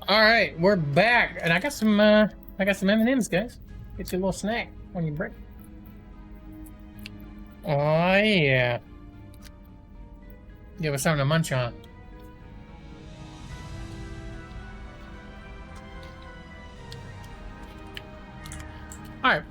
All right, we're back, and I got some M&Ms, guys. Get you a little snack on your break. Oh yeah, give us something to munch on. All right.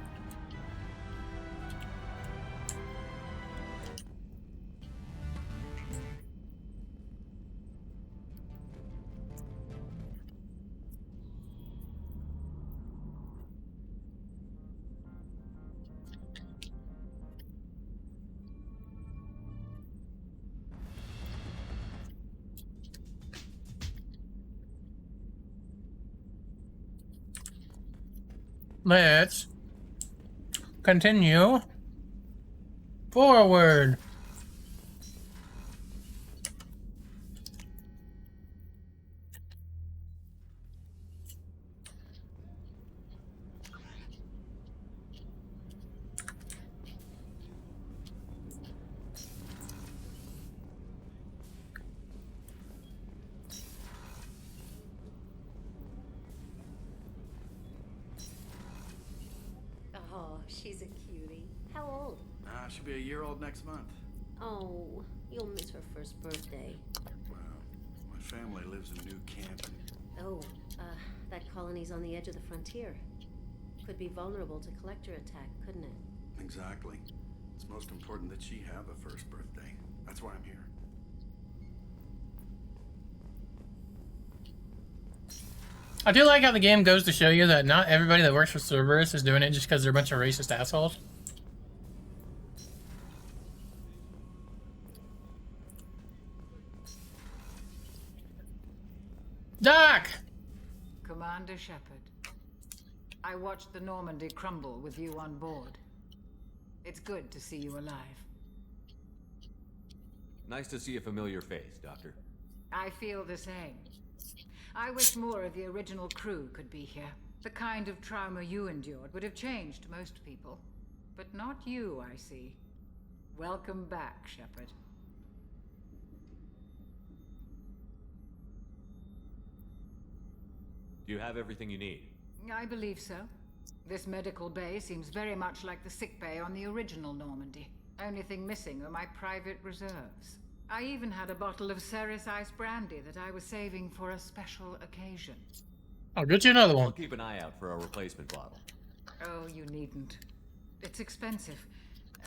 Let's continue forward. Oh, she's a cutie. How old? She'll be a year old next month. Oh, you'll miss her first birthday. Well, my family lives in New Canton. Oh, that colony's on the edge of the frontier. Could be vulnerable to collector attack, couldn't it? Exactly. It's most important that she have a first birthday. That's why I'm here. I do like how the game goes to show you that not everybody that works for Cerberus is doing it just because they're a bunch of racist assholes. Doc! Commander Shepard, I watched the Normandy crumble with you on board. It's good to see you alive. Nice to see a familiar face, Doctor. I feel the same. I wish more of the original crew could be here. The kind of trauma you endured would have changed most people. But not you, I see. Welcome back, Shepard. Do you have everything you need? I believe so. This medical bay seems very much like the sick bay on the original Normandy. Only thing missing are my private reserves. I even had a bottle of Ceres Ice brandy that I was saving for a special occasion. I'll get you another I'll one. keep an eye out for a replacement bottle. Oh, you needn't. It's expensive,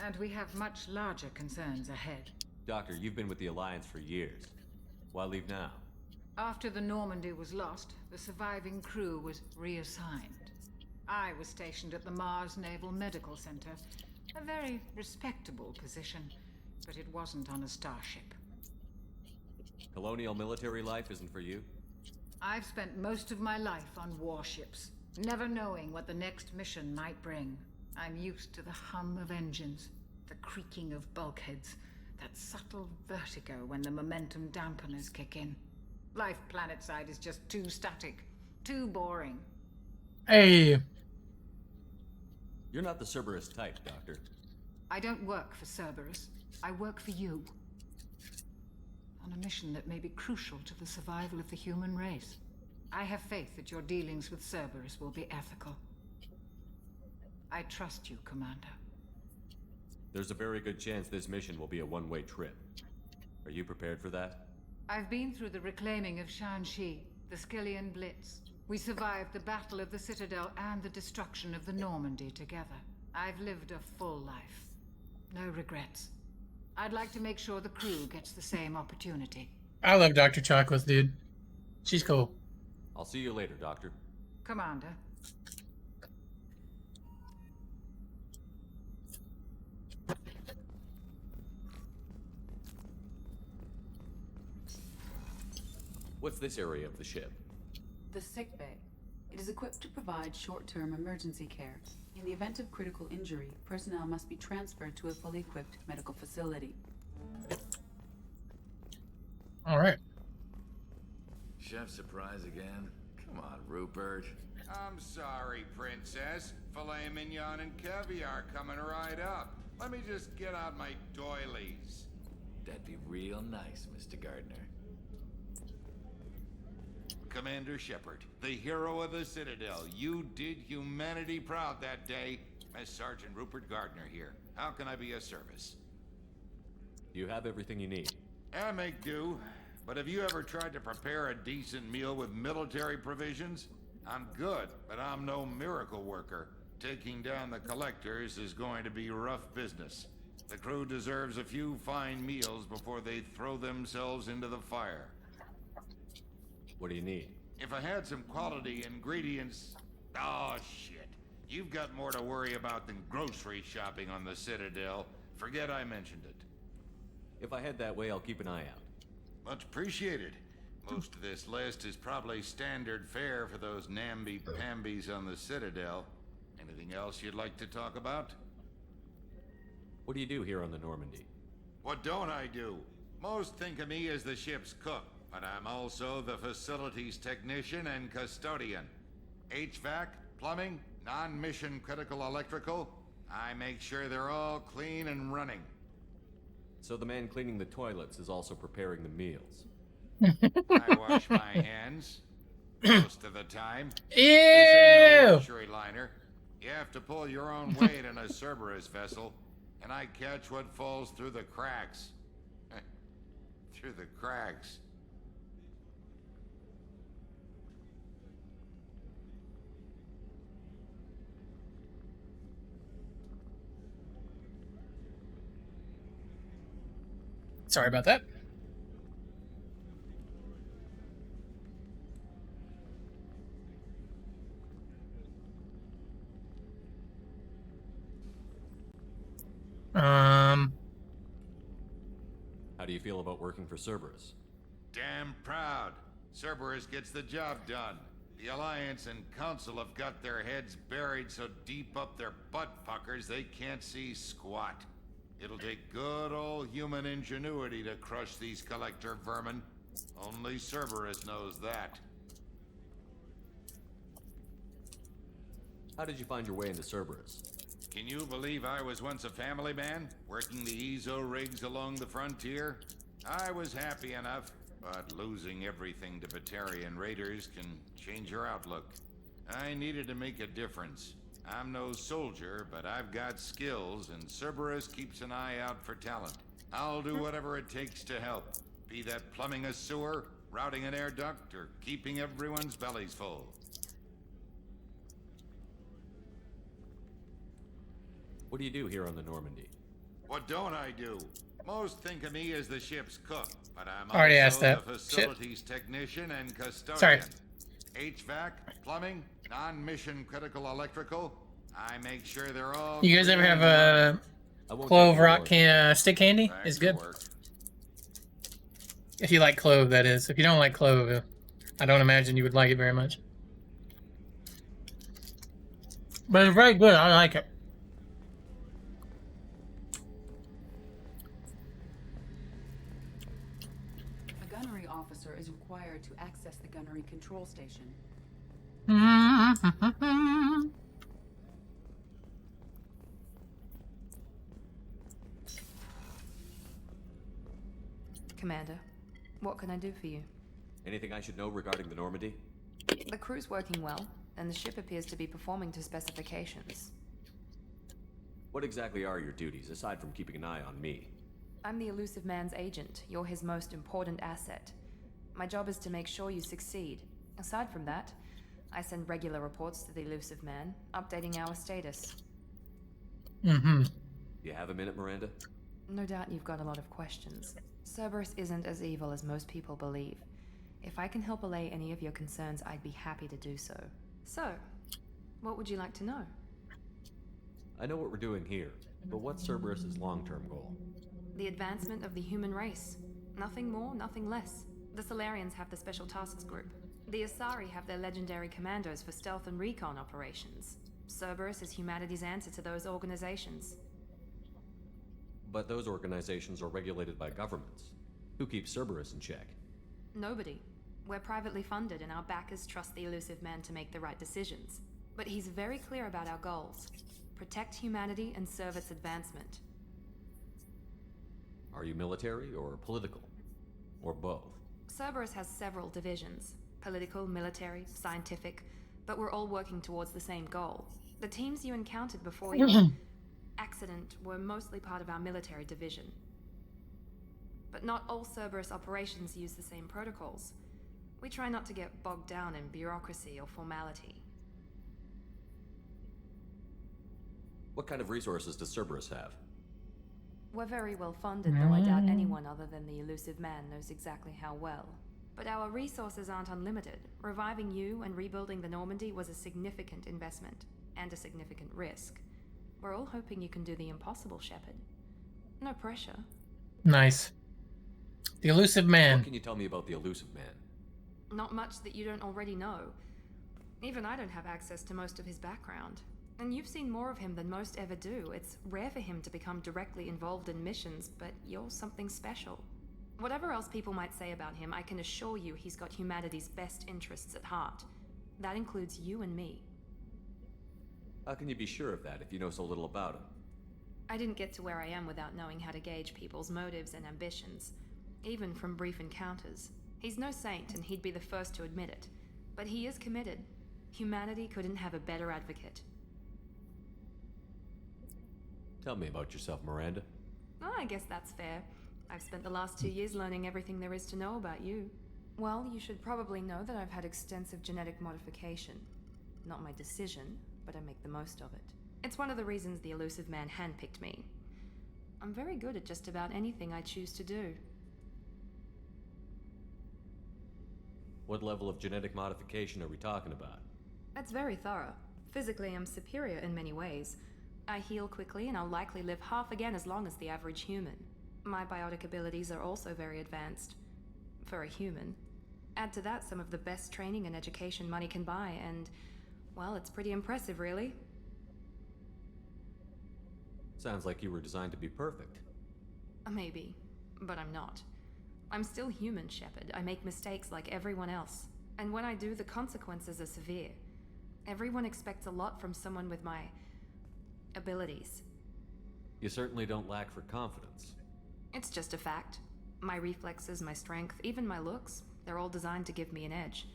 and we have much larger concerns ahead. Doctor, you've been with the Alliance for years. Why leave now? After the Normandy was lost, the surviving crew was reassigned. I was stationed at the Mars Naval Medical Center, a very respectable position, but it wasn't on a starship. Colonial military life isn't for you? I've spent most of my life on warships, never knowing what the next mission might bring. I'm used to the hum of engines, the creaking of bulkheads, that subtle vertigo when the momentum dampeners kick in. Life planetside is just too static, too boring. Hey. You're not the Cerberus type, Doctor. I don't work for Cerberus. I work for you. On a mission that may be crucial to the survival of the human race. I have faith that your dealings with Cerberus will be ethical. I trust you, Commander. There's a very good chance this mission will be a one-way trip. Are you prepared for that? I've been through the reclaiming of Shanxi, the Skillian Blitz. We survived the Battle of the Citadel and the destruction of the Normandy together. I've lived a full life. No regrets. I'd like to make sure the crew gets the same opportunity. I love Dr. Chocolates, dude. She's cool. I'll see you later, Doctor. Commander. What's this area of the ship? The sick bay. It is equipped to provide short-term emergency care. In the event of critical injury, personnel must be transferred to a fully equipped medical facility. All right. Chef surprise again? Come on, Rupert. I'm sorry, Princess. Filet mignon and caviar coming right up. Let me just get out my doilies. That'd be real nice, Mr. Gardner. Commander Shepard, the hero of the Citadel. You did humanity proud that day. As Sergeant Rupert Gardner here. How can I be of service? You have everything you need. I make do. But have you ever tried to prepare a decent meal with military provisions? I'm good, but I'm no miracle worker. Taking down the collectors is going to be rough business. The crew deserves a few fine meals before they throw themselves into the fire. What do you need? If I had some quality ingredients... Oh, shit. You've got more to worry about than grocery shopping on the Citadel. Forget I mentioned it. If I head that way, I'll keep an eye out. Much appreciated. Most of this list is probably standard fare for those namby-pambies on the Citadel. Anything else you'd like to talk about? What do you do here on the Normandy? What don't I do? Most think of me as the ship's cook, but I'm also the facilities technician and custodian. HVAC, plumbing, non-mission critical electrical. I make sure they're all clean and running. So the man cleaning the toilets is also preparing the meals. I wash my hands most of the time. Ew! This ain't no luxury liner. You have to pull your own weight in a Cerberus vessel, and I catch what falls through the cracks. Through the cracks. Sorry about that. How do you feel about working for Cerberus? Damn proud. Cerberus gets the job done. The Alliance and Council have got their heads buried so deep up their butt puckers they can't see squat. It'll take good old human ingenuity to crush these collector vermin. Only Cerberus knows that. How did you find your way into Cerberus? Can you believe I was once a family man, working the EZO rigs along the frontier? I was happy enough, but losing everything to Batarian raiders can change your outlook. I needed to make a difference. I'm no soldier, but I've got skills, and Cerberus keeps an eye out for talent. I'll do whatever it takes to help. Be that plumbing a sewer, routing an air duct, or keeping everyone's bellies full. What do you do here on the Normandy? What don't I do? Most think of me as the ship's cook, but I'm Already asked also that. the facilities technician and custodian. Sorry. HVAC, plumbing, non-mission critical electrical. I make sure they're all... You guys ever clean have and a I won't clove take your rock word. stick candy? running. It's That good. could work. If you like clove, that is. If you don't like clove, I don't imagine you would like it very much. But it's very good. I like it. A gunnery officer is required to access the gunnery control station. Commander, what can I do for you? Anything I should know regarding the Normandy? The crew's working well, and the ship appears to be performing to specifications. What exactly are your duties, aside from keeping an eye on me? I'm the elusive man's agent. You're his most important asset. My job is to make sure you succeed. Aside from that, I send regular reports to the elusive man, updating our status. You have a minute, Miranda? No doubt you've got a lot of questions. Cerberus isn't as evil as most people believe. If I can help allay any of your concerns, I'd be happy to do so. So, what would you like to know? I know what we're doing here, but what's Cerberus's long-term goal? The advancement of the human race. Nothing more, nothing less. The Solarians have the Special Tasks Group. The Asari have their legendary commandos for stealth and recon operations. Cerberus is humanity's answer to those organizations. But those organizations are regulated by governments. Who keeps Cerberus in check? Nobody. We're privately funded and our backers trust the elusive man to make the right decisions. But he's very clear about our goals. Protect humanity and serve its advancement. Are you military or political? Or both? Cerberus has several divisions. Political, military, scientific, but we're all working towards the same goal. The teams you encountered before your accident were mostly part of our military division. But not all Cerberus operations use the same protocols. We try not to get bogged down in bureaucracy or formality. What kind of resources does Cerberus have? We're very well funded, though I doubt anyone other than the elusive man knows exactly how well. But our resources aren't unlimited. Reviving you and rebuilding the Normandy was a significant investment, and a significant risk. We're all hoping you can do the impossible, Shepard. No pressure. Nice. The elusive man. What can you tell me about the elusive man? Not much that you don't already know. Even I don't have access to most of his background. And you've seen more of him than most ever do. It's rare for him to become directly involved in missions, but you're something special. Whatever else people might say about him, I can assure you he's got humanity's best interests at heart. That includes you and me. How can you be sure of that if you know so little about him? I didn't get to where I am without knowing how to gauge people's motives and ambitions, even from brief encounters. He's no saint, and he'd be the first to admit it. But he is committed. Humanity couldn't have a better advocate. Tell me about yourself, Miranda. Oh, I guess that's fair. I've spent the last 2 years learning everything there is to know about you. Well, you should probably know that I've had extensive genetic modification. Not my decision, but I make the most of it. It's one of the reasons the elusive man handpicked me. I'm very good at just about anything I choose to do. What level of genetic modification are we talking about? That's very thorough. Physically, I'm superior in many ways. I heal quickly, and I'll likely live half again as long as the average human. My biotic abilities are also very advanced. For a human. Add to that some of the best training and education money can buy, and, well, it's pretty impressive, really. Sounds like you were designed to be perfect. Maybe, but I'm not. I'm still human, Shepard. I make mistakes like everyone else. And when I do, the consequences are severe. Everyone expects a lot from someone with my abilities. You certainly don't lack for confidence. It's just a fact. My reflexes, my strength, even my looks, they're all designed to give me an edge.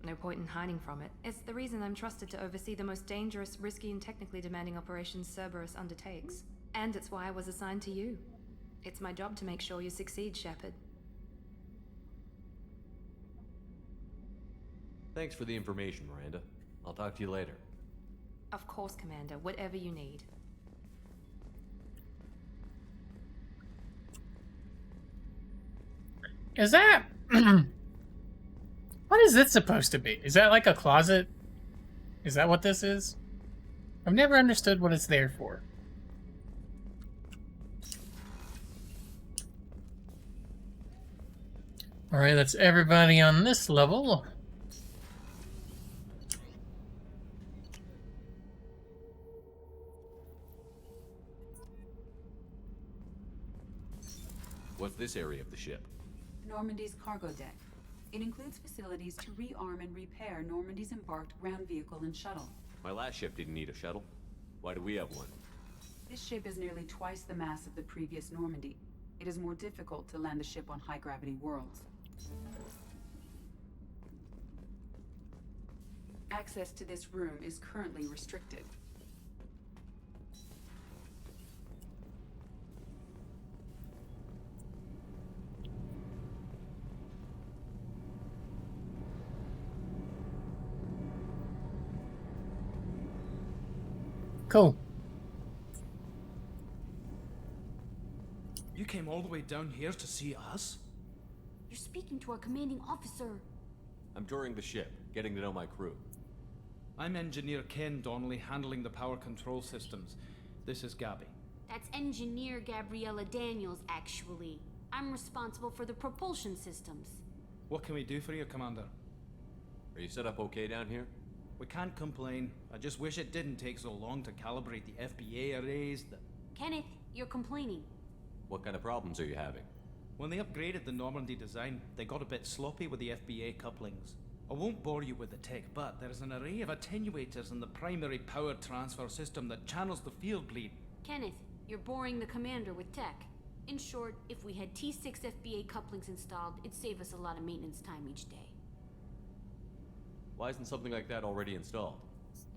No point in hiding from it. It's the reason I'm trusted to oversee the most dangerous, risky, and technically demanding operations Cerberus undertakes. And it's why I was assigned to you. It's my job to make sure you succeed, Shepard. Thanks for the information, Miranda. I'll talk to you later. Of course, Commander. Whatever you need. Is that... What is it supposed to be? Is that like a closet? Is that what this is? I've never understood what it's there for. Alright, that's everybody on this level. What's this area of the ship? Normandy's cargo deck. It includes facilities to rearm and repair Normandy's embarked ground vehicle and shuttle. My last ship didn't need a shuttle. Why do we have one? This ship is nearly twice the mass of the previous Normandy. It is more difficult to land the ship on high-gravity worlds. Access to this room is currently restricted. Cool. You came all the way down here to see us? You're speaking to our commanding officer. I'm touring the ship, getting to know my crew. I'm Engineer Ken Donnelly, handling the power control systems. This is Gabby. That's Engineer Gabriella Daniels, actually. I'm responsible for the propulsion systems. What can we do for you, Commander? Are you set up okay down here? We can't complain. I just wish it didn't take so long to calibrate the FBA arrays. Kenneth, you're complaining. What kind of problems are you having? When they upgraded the Normandy design, they got a bit sloppy with the FBA couplings. I won't bore you with the tech, but there's an array of attenuators in the primary power transfer system that channels the field bleed. Kenneth, you're boring the commander with tech. In short, if we had T6 FBA couplings installed, it'd save us a lot of maintenance time each day. Why isn't something like that already installed?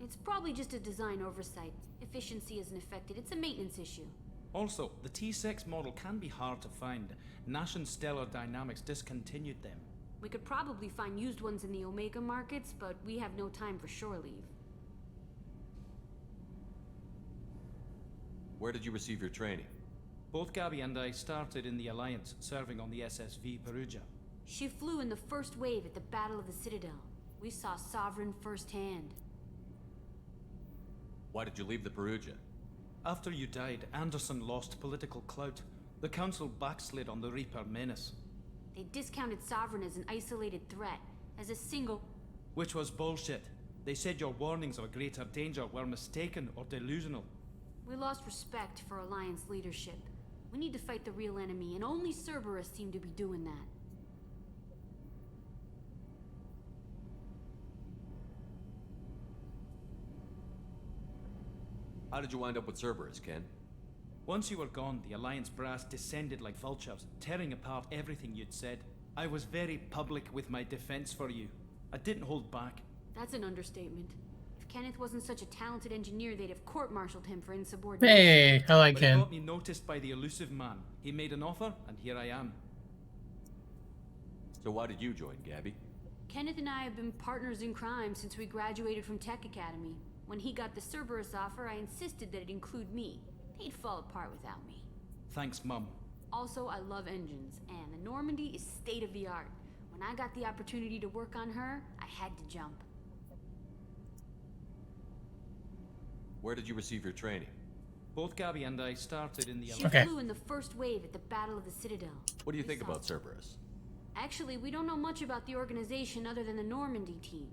It's probably just a design oversight. Efficiency isn't affected. It's a maintenance issue. Also, the T6 model can be hard to find. Nash and Stellar Dynamics discontinued them. We could probably find used ones in the Omega markets, but we have no time for shore leave. Where did you receive your training? Both Gabby and I started in the Alliance, serving on the SSV Perugia. She flew in the first wave at the Battle of the Citadel. We saw Sovereign firsthand. Why did you leave the Perugia? After you died, Anderson lost political clout. The Council backslid on the Reaper menace. They discounted Sovereign as an isolated threat, as a single... Which was bullshit. They said your warnings of a greater danger were mistaken or delusional. We lost respect for Alliance leadership. We need to fight the real enemy, and only Cerberus seem to be doing that. How did you wind up with Cerberus, Ken? Once you were gone, the Alliance brass descended like vultures, tearing apart everything you'd said. I was very public with my defense for you. I didn't hold back. That's an understatement. If Kenneth wasn't such a talented engineer, they'd have court-martialed him for insubordination. Hey, I like But he him. got me noticed by the elusive man. He made an offer, and here I am. So why did you join, Gabby? Kenneth and I have been partners in crime since we graduated from Tech Academy. When he got the Cerberus offer, I insisted that it include me. They'd fall apart without me. Thanks, Mum. Also, I love engines, and the Normandy is state-of-the-art. When I got the opportunity to work on her, I had to jump. Where did you receive your training? Both Gabby and I started in the She Alliance. flew in the first wave at the Battle of the Citadel. What do you We think saw- about Cerberus? Actually, we don't know much about the organization other than the Normandy team.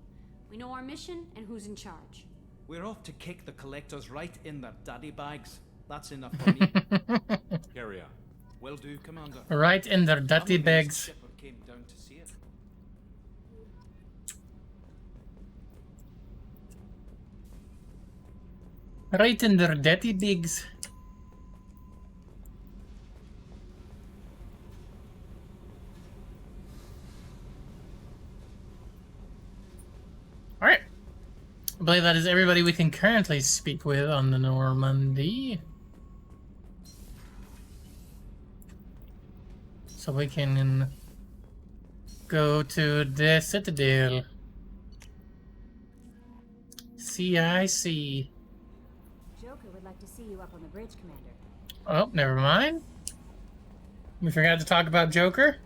We know our mission and who's in charge. We're off to kick the collectors right in their daddy bags. That's enough for me. Carry on. Will do, Commander. Right in their dirty I'm amazed bags. Skipper came down to see it. Right in their dirty bags. Alright. I believe that is everybody we can currently speak with on the Normandy. So we can go to the Citadel. CIC. Joker would like to see you up on the bridge, Commander. Oh, never mind. We forgot to talk about Joker.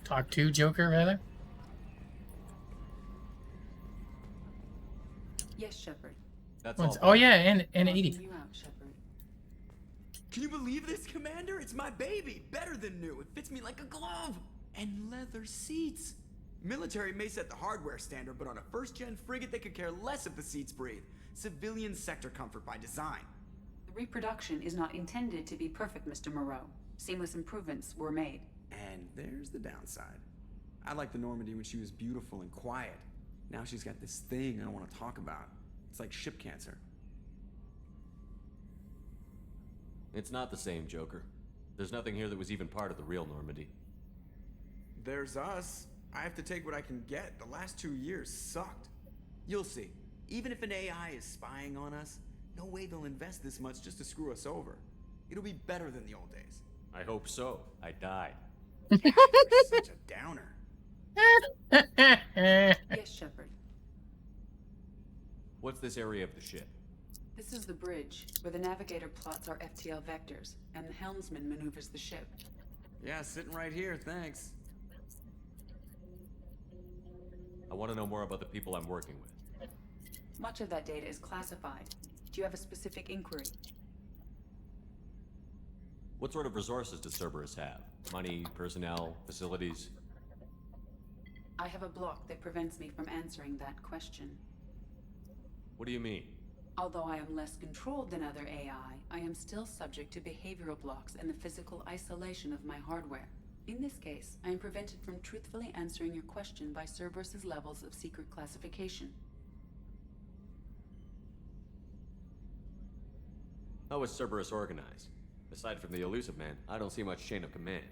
Talk to Joker, rather. Yes, Shepard. That's Once, all. oh yeah, and Welcome 80. you out, Shepard. Can you believe this, Commander? It's my baby. Better than new. It fits me like a glove. And leather seats. Military may set the hardware standard, but on a first-gen frigate, they could care less if the seats breathe. Civilian sector comfort by design. The reproduction is not intended to be perfect, Mr. Moreau. Seamless improvements were made. And there's the downside. I liked the Normandy when she was beautiful and quiet. Now she's got this thing I don't want to talk about. It's like ship cancer. It's not the same, Joker. There's nothing here that was even part of the real Normandy. There's us. I have to take what I can get. The last 2 years sucked. You'll see. Even if an AI is spying on us, no way they'll invest this much just to screw us over. It'll be better than the old days. I hope so. I died. You're such a downer. Yes, Shepard. What's this area of the ship? This is the bridge, where the navigator plots our FTL vectors, and the helmsman maneuvers the ship. Yeah, sitting right here, thanks. I want to know more about the people I'm working with. Much of that data is classified. Do you have a specific inquiry? What sort of resources does Cerberus have? Money, personnel, facilities? I have a block that prevents me from answering that question. What do you mean? Although I am less controlled than other AI, I am still subject to behavioral blocks and the physical isolation of my hardware. In this case, I am prevented from truthfully answering your question by Cerberus's levels of secret classification. How is Cerberus organized? Aside from the elusive man, I don't see much chain of command.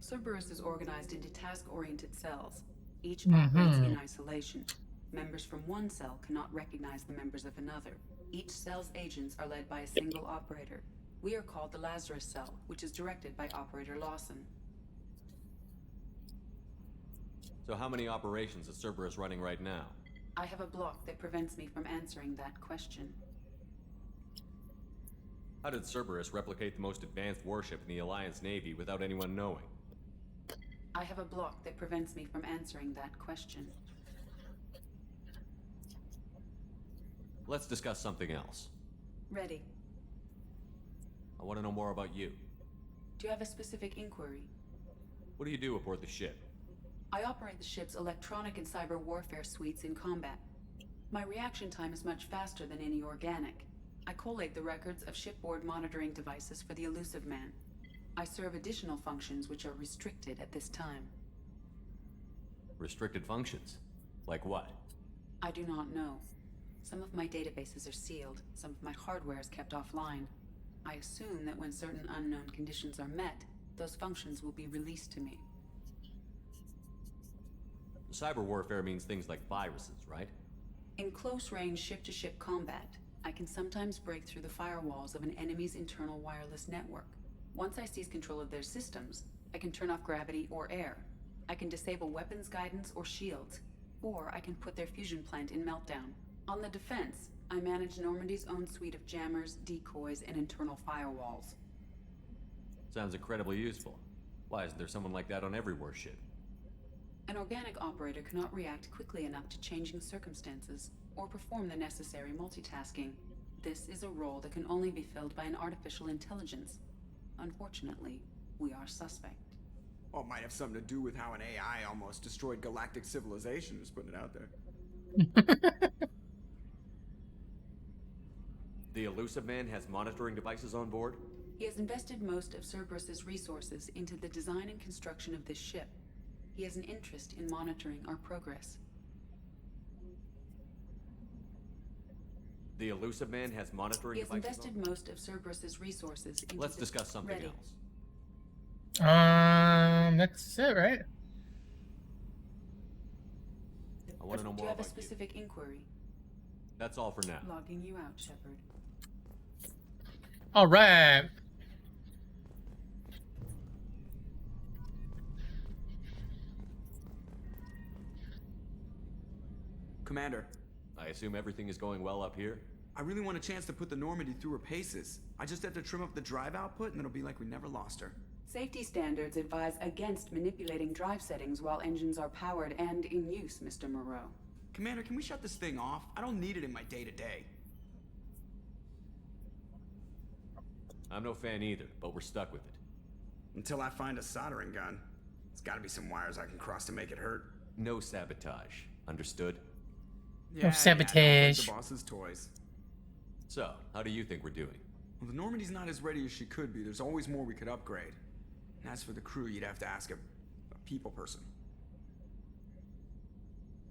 Cerberus is organized into task-oriented cells. Each operates in isolation. Members from one cell cannot recognize the members of another. Each cell's agents are led by a single operator. We are called the Lazarus Cell, which is directed by Operator Lawson. So how many operations is Cerberus running right now? I have a block that prevents me from answering that question. How did Cerberus replicate the most advanced warship in the Alliance Navy without anyone knowing? I have a block that prevents me from answering that question. Let's discuss something else. Ready. I want to know more about you. Do you have a specific inquiry? What do you do aboard the ship? I operate the ship's electronic and cyber warfare suites in combat. My reaction time is much faster than any organic. I collate the records of shipboard monitoring devices for the Elusive Man. I serve additional functions which are restricted at this time. Restricted functions? Like what? I do not know. Some of my databases are sealed, some of my hardware is kept offline. I assume that when certain unknown conditions are met, those functions will be released to me. Cyber warfare means things like viruses, right? In close-range ship-to-ship combat, I can sometimes break through the firewalls of an enemy's internal wireless network. Once I seize control of their systems, I can turn off gravity or air. I can disable weapons guidance or shields, or I can put their fusion plant in meltdown. On the defense, I manage Normandy's own suite of jammers, decoys, and internal firewalls. Sounds incredibly useful. Why isn't there someone like that on every warship? An organic operator cannot react quickly enough to changing circumstances, or perform the necessary multitasking. This is a role that can only be filled by an artificial intelligence. Unfortunately, we are suspect. Well, it might have something to do with how an AI almost destroyed galactic civilization, just putting it out there. The Elusive Man has monitoring devices on board? He has invested most of Cerberus's resources into the design and construction of this ship. He has an interest in monitoring our progress. The Elusive Man has monitoring devices? He has invested most of Cerberus's resources into Let's discuss something else. That's it, right? I want to know Do you more have a about specific inquiry? That's all for now. Logging you out, Shepard. All right. Commander. I assume everything is going well up here? I really want a chance to put the Normandy through her paces. I just have to trim up the drive output and it'll be like we never lost her. Safety standards advise against manipulating drive settings while engines are powered and in use, Mr. Moreau. Commander, can we shut this thing off? I don't need it in my day-to-day. I'm no fan either, but we're stuck with it. Until I find a soldering gun. There's gotta be some wires I can cross to make it hurt. No sabotage. Understood? Yeah, sabotage. don't break the boss's toys. So, how do you think we're doing? Well, the Normandy's not as ready as she could be. There's always more we could upgrade. And as for the crew, you'd have to ask a people person.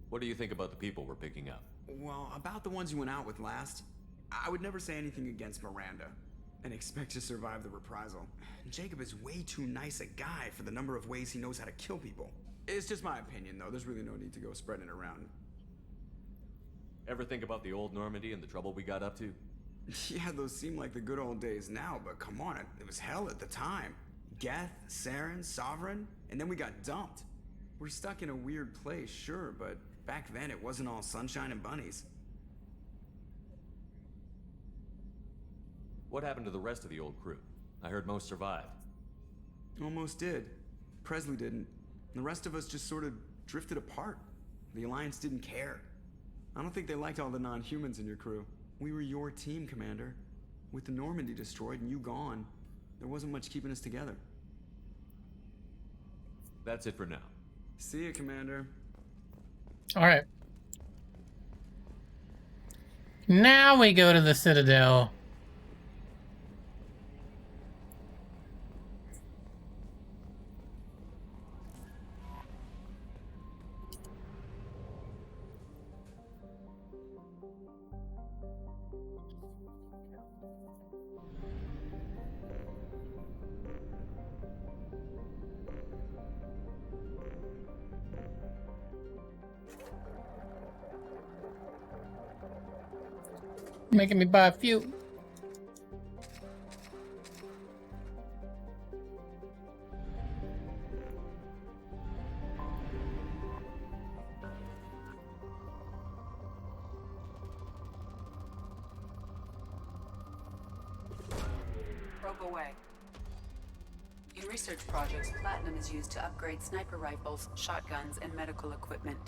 What do you think about the people we're picking up? Well, about the ones you went out with last, I would never say anything against Miranda and expect to survive the reprisal. Jacob is way too nice a guy for the number of ways he knows how to kill people. It's just my opinion, though. There's really no need to go spreading it around. Ever think about the old Normandy and the trouble we got up to? Yeah, those seem like the good old days now, but come on, it was hell at the time. Geth, Saren, Sovereign, and then we got dumped. We're stuck in a weird place, sure, but back then it wasn't all sunshine and bunnies. What happened to the rest of the old crew? I heard most survived. Almost did. Presley didn't. The rest of us just sort of drifted apart. The Alliance didn't care. I don't think they liked all the non-humans in your crew. We were your team, Commander. With the Normandy destroyed and you gone, there wasn't much keeping us together. That's it for now. See ya, Commander. All right. Now we go to the Citadel. Making me buy a few. Probe away. In research projects, platinum is used to upgrade sniper rifles, shotguns, and medical equipment.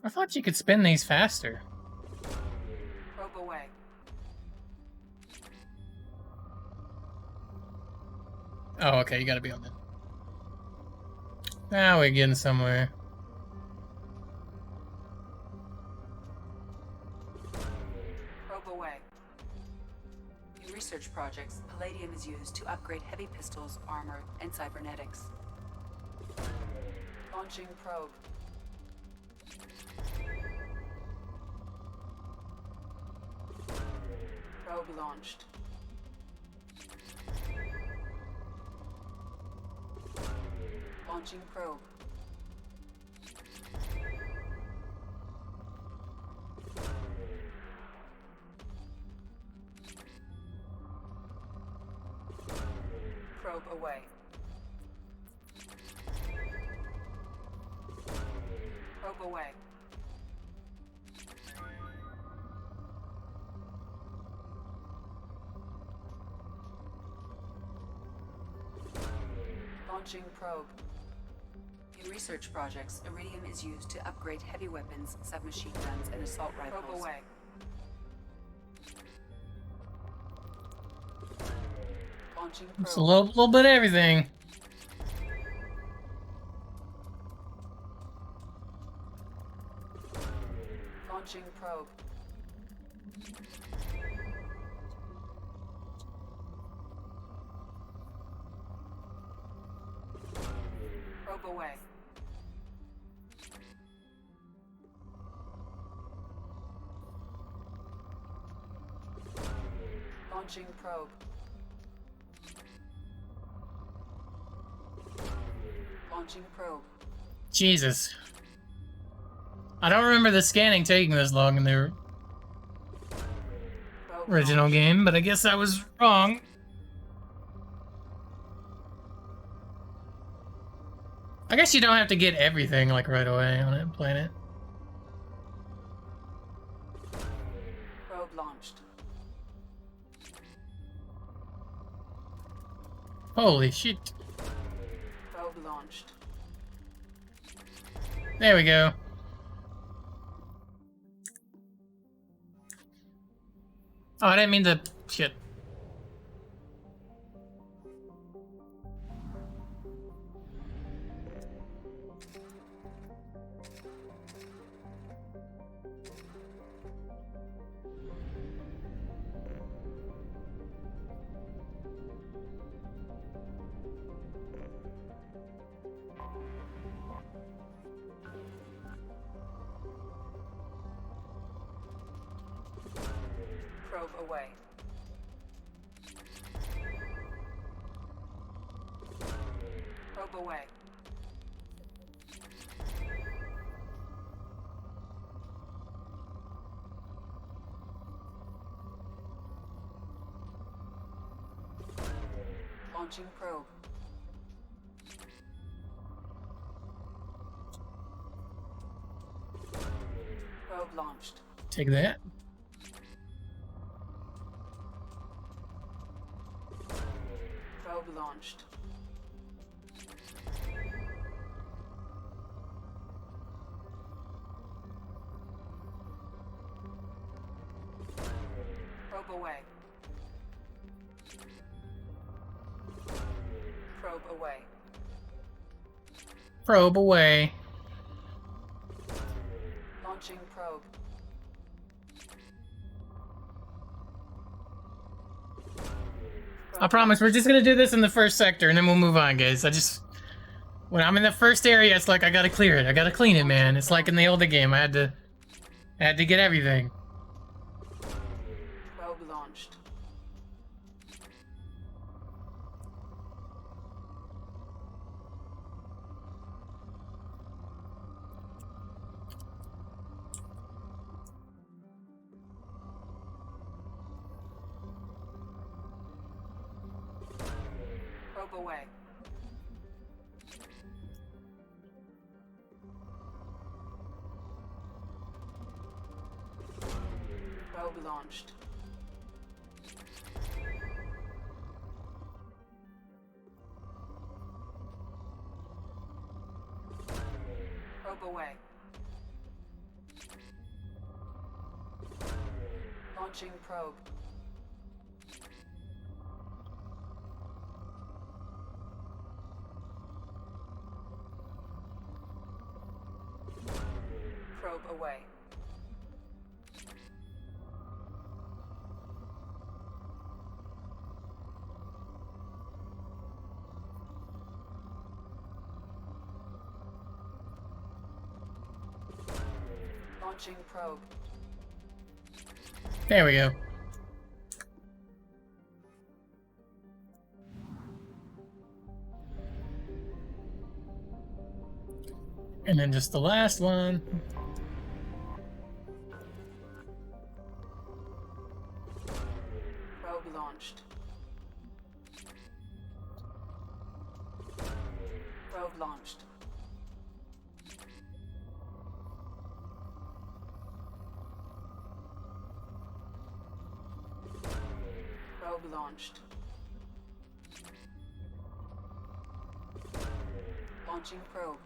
I thought you could spin these faster. Probe away. Oh, okay, you gotta be on that. Now we're getting somewhere. Probe away. In research projects, palladium is used to upgrade heavy pistols, armor, and cybernetics. Launching probe. Probe launched. Launching probe. Probe away. Probe away. Launching probe. In research projects, iridium is used to upgrade heavy weapons, submachine guns, and assault rifles. Probe away. Launching probe. It's a little bit of everything. Launching probe. Probe away. Launching probe. Launching probe. Jesus. I don't remember the scanning taking this long in the original game, but I guess I was wrong. I guess you don't have to get everything like right away on a planet. Probe launched. Holy shit. Probe launched. There we go. Oh, I didn't mean to... Shit. Probe away. Probe away. Launching probe. Probe launched. Take that. Probe launched. Probe away. Probe away. Probe away. Launching probe. I promise we're just gonna do this in the first sector and then we'll move on, guys. When I'm in the first area, it's like I gotta clear it. I gotta clean it, man. It's like in the older game. I had Had to get everything. Probe launched. Probe away. Probe launched. Probe away. Launching probe. Probe away. Launching probe. There we go. And then just the last one. Probe launched. Probe launched. Probe launched. Launching probe.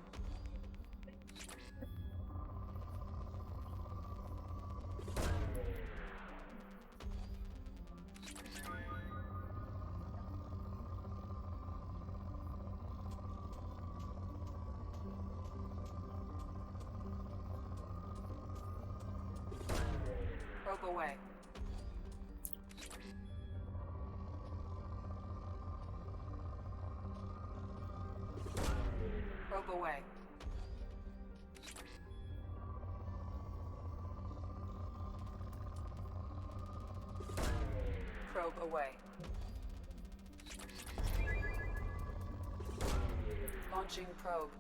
Probe away. Probe away. Probe away. Launching probe.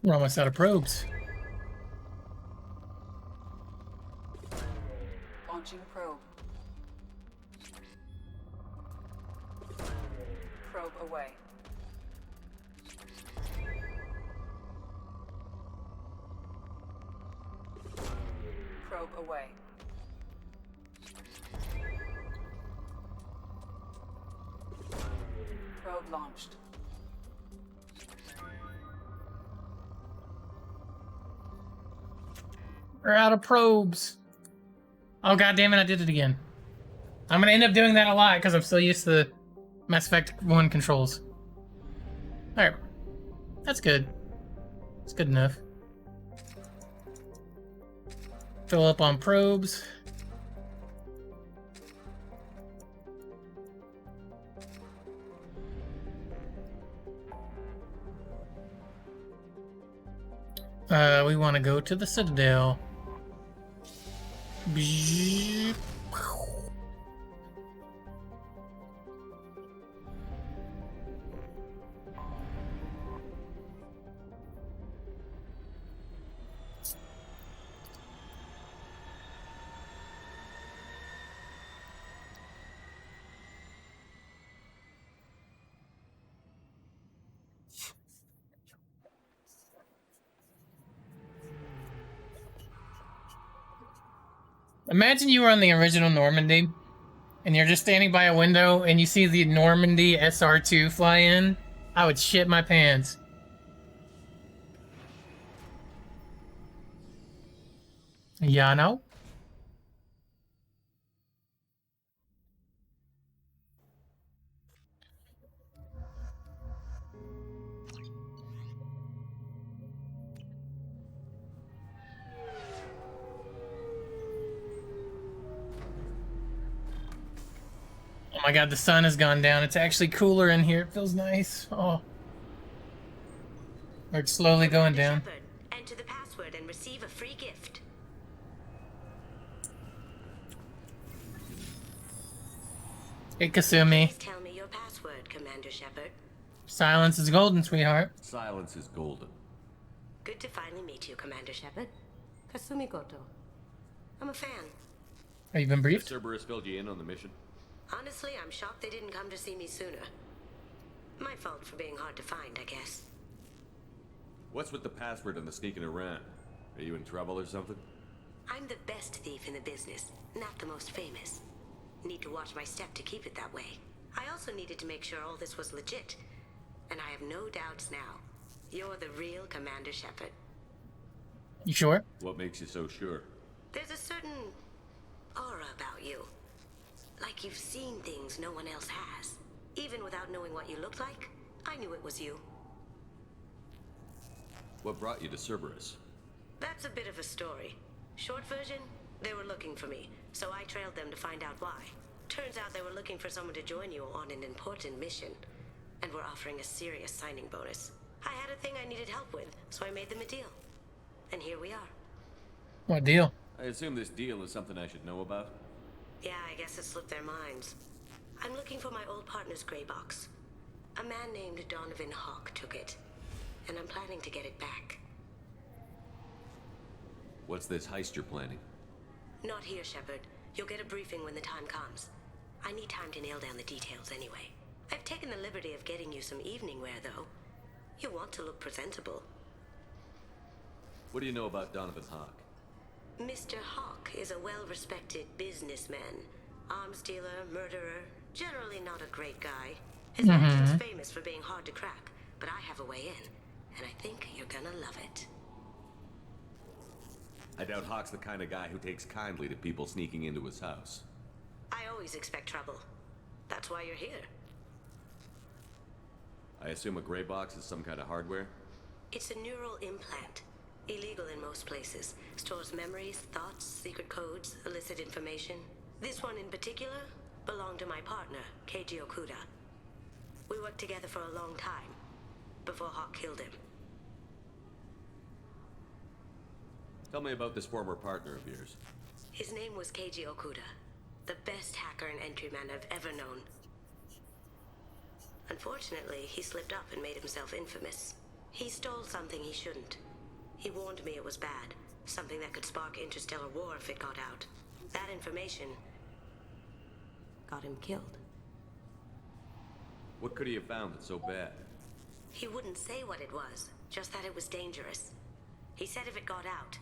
We're almost out of probes. Launching probe. Probe away. Probe away. Probe launched. We're out of probes. Oh, god damn it, I did it again. I'm gonna end up doing that a lot because I'm still used to Mass Effect 1 controls. Alright. That's good. It's good enough. Fill up on probes. We want to go to the Citadel. Bzzz. Imagine you were on the original Normandy, and you're just standing by a window, and you see the Normandy SR2 fly in. I would shit my pants. Yeah, no? Oh my god, the sun has gone down. It's actually cooler in here. It feels nice. Oh. It's slowly going down. Enter the password and receive a free gift. Hey, Kasumi. Please tell me your password, Commander Shepard. Silence is golden, sweetheart. Silence is golden. Good to finally meet you, Commander Shepard. Kasumi Goto. I'm a fan. Have you been Has briefed? Cerberus filled you in on the mission? Honestly, I'm shocked they didn't come to see me sooner. My fault for being hard to find, I guess. What's with the password and the sneaking around? Are you in trouble or something? I'm the best thief in the business, not the most famous. Need to watch my step to keep it that way. I also needed to make sure all this was legit. And I have no doubts now. You're the real Commander Shepard. You sure? What makes you so sure? There's a certain aura about you. Like you've seen things no one else has. Even without knowing what you looked like, I knew it was you. What brought you to Cerberus? That's a bit of a story. Short version, they were looking for me, so I trailed them to find out why. Turns out they were looking for someone to join you on an important mission, and were offering a serious signing bonus. I had a thing I needed help with, so I made them a deal. And here we are. What deal? I assume this deal is something I should know about? Yeah, I guess it slipped their minds. I'm looking for my old partner's gray box. A man named Donovan Hawk took it, and I'm planning to get it back. What's this heist you're planning? Not here, Shepard. You'll get a briefing when the time comes. I need time to nail down the details anyway. I've taken the liberty of getting you some evening wear, though. You want to look presentable. What do you know about Donovan Hawk? Mr. Hawk is a well-respected businessman. Arms dealer, murderer, generally not a great guy. His action's famous for being hard to crack, but I have a way in, and I think you're gonna love it. I doubt Hawk's the kind of guy who takes kindly to people sneaking into his house. I always expect trouble. That's why you're here. I assume a gray box is some kind of hardware? It's a neural implant. Illegal in most places. Stores memories, thoughts, secret codes, illicit information. This one in particular belonged to my partner, Keiji Okuda. We worked together for a long time, before Hawk killed him. Tell me about this former partner of yours. His name was Keiji Okuda, the best hacker and entryman I've ever known. Unfortunately, he slipped up and made himself infamous. He stole something he shouldn't. He warned me it was bad, something that could spark interstellar war if it got out. That information got him killed. What could he have found that's so bad? He wouldn't say what it was, just that it was dangerous. He said if it got out,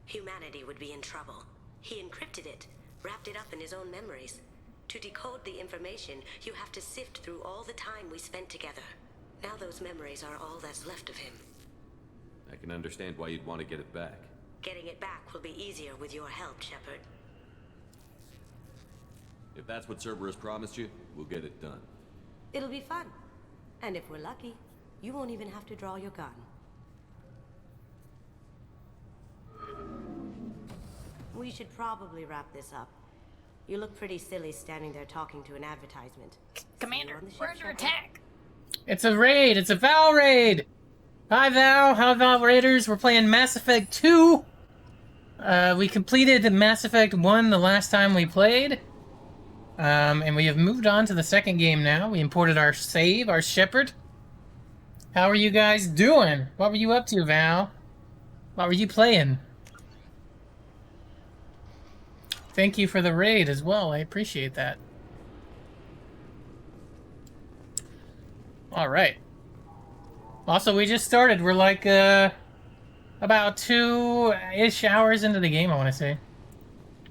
humanity would be in trouble. He encrypted it, wrapped it up in his own memories. To decode the information, you have to sift through all the time we spent together. Now those memories are all that's left of him. I can understand why you'd want to get it back. Getting it back will be easier with your help, Shepard. If that's what Cerberus promised you, we'll get it done. It'll be fun. And if we're lucky, you won't even have to draw your gun. We should probably wrap this up. You look pretty silly standing there talking to an advertisement. Commander, we're under attack. It's a raid. It's a Val raid. Hi, Val. Hi, Val Raiders. We're playing Mass Effect 2. We completed Mass Effect 1 the last time we played. And we have moved on to the second game now. We imported our save, our Shepard. How are you guys doing? What were you up to, Val? What were you playing? Thank you for the raid as well. I appreciate that. All right. Also, we just started. We're like about 2-ish hours into the game, I want to say.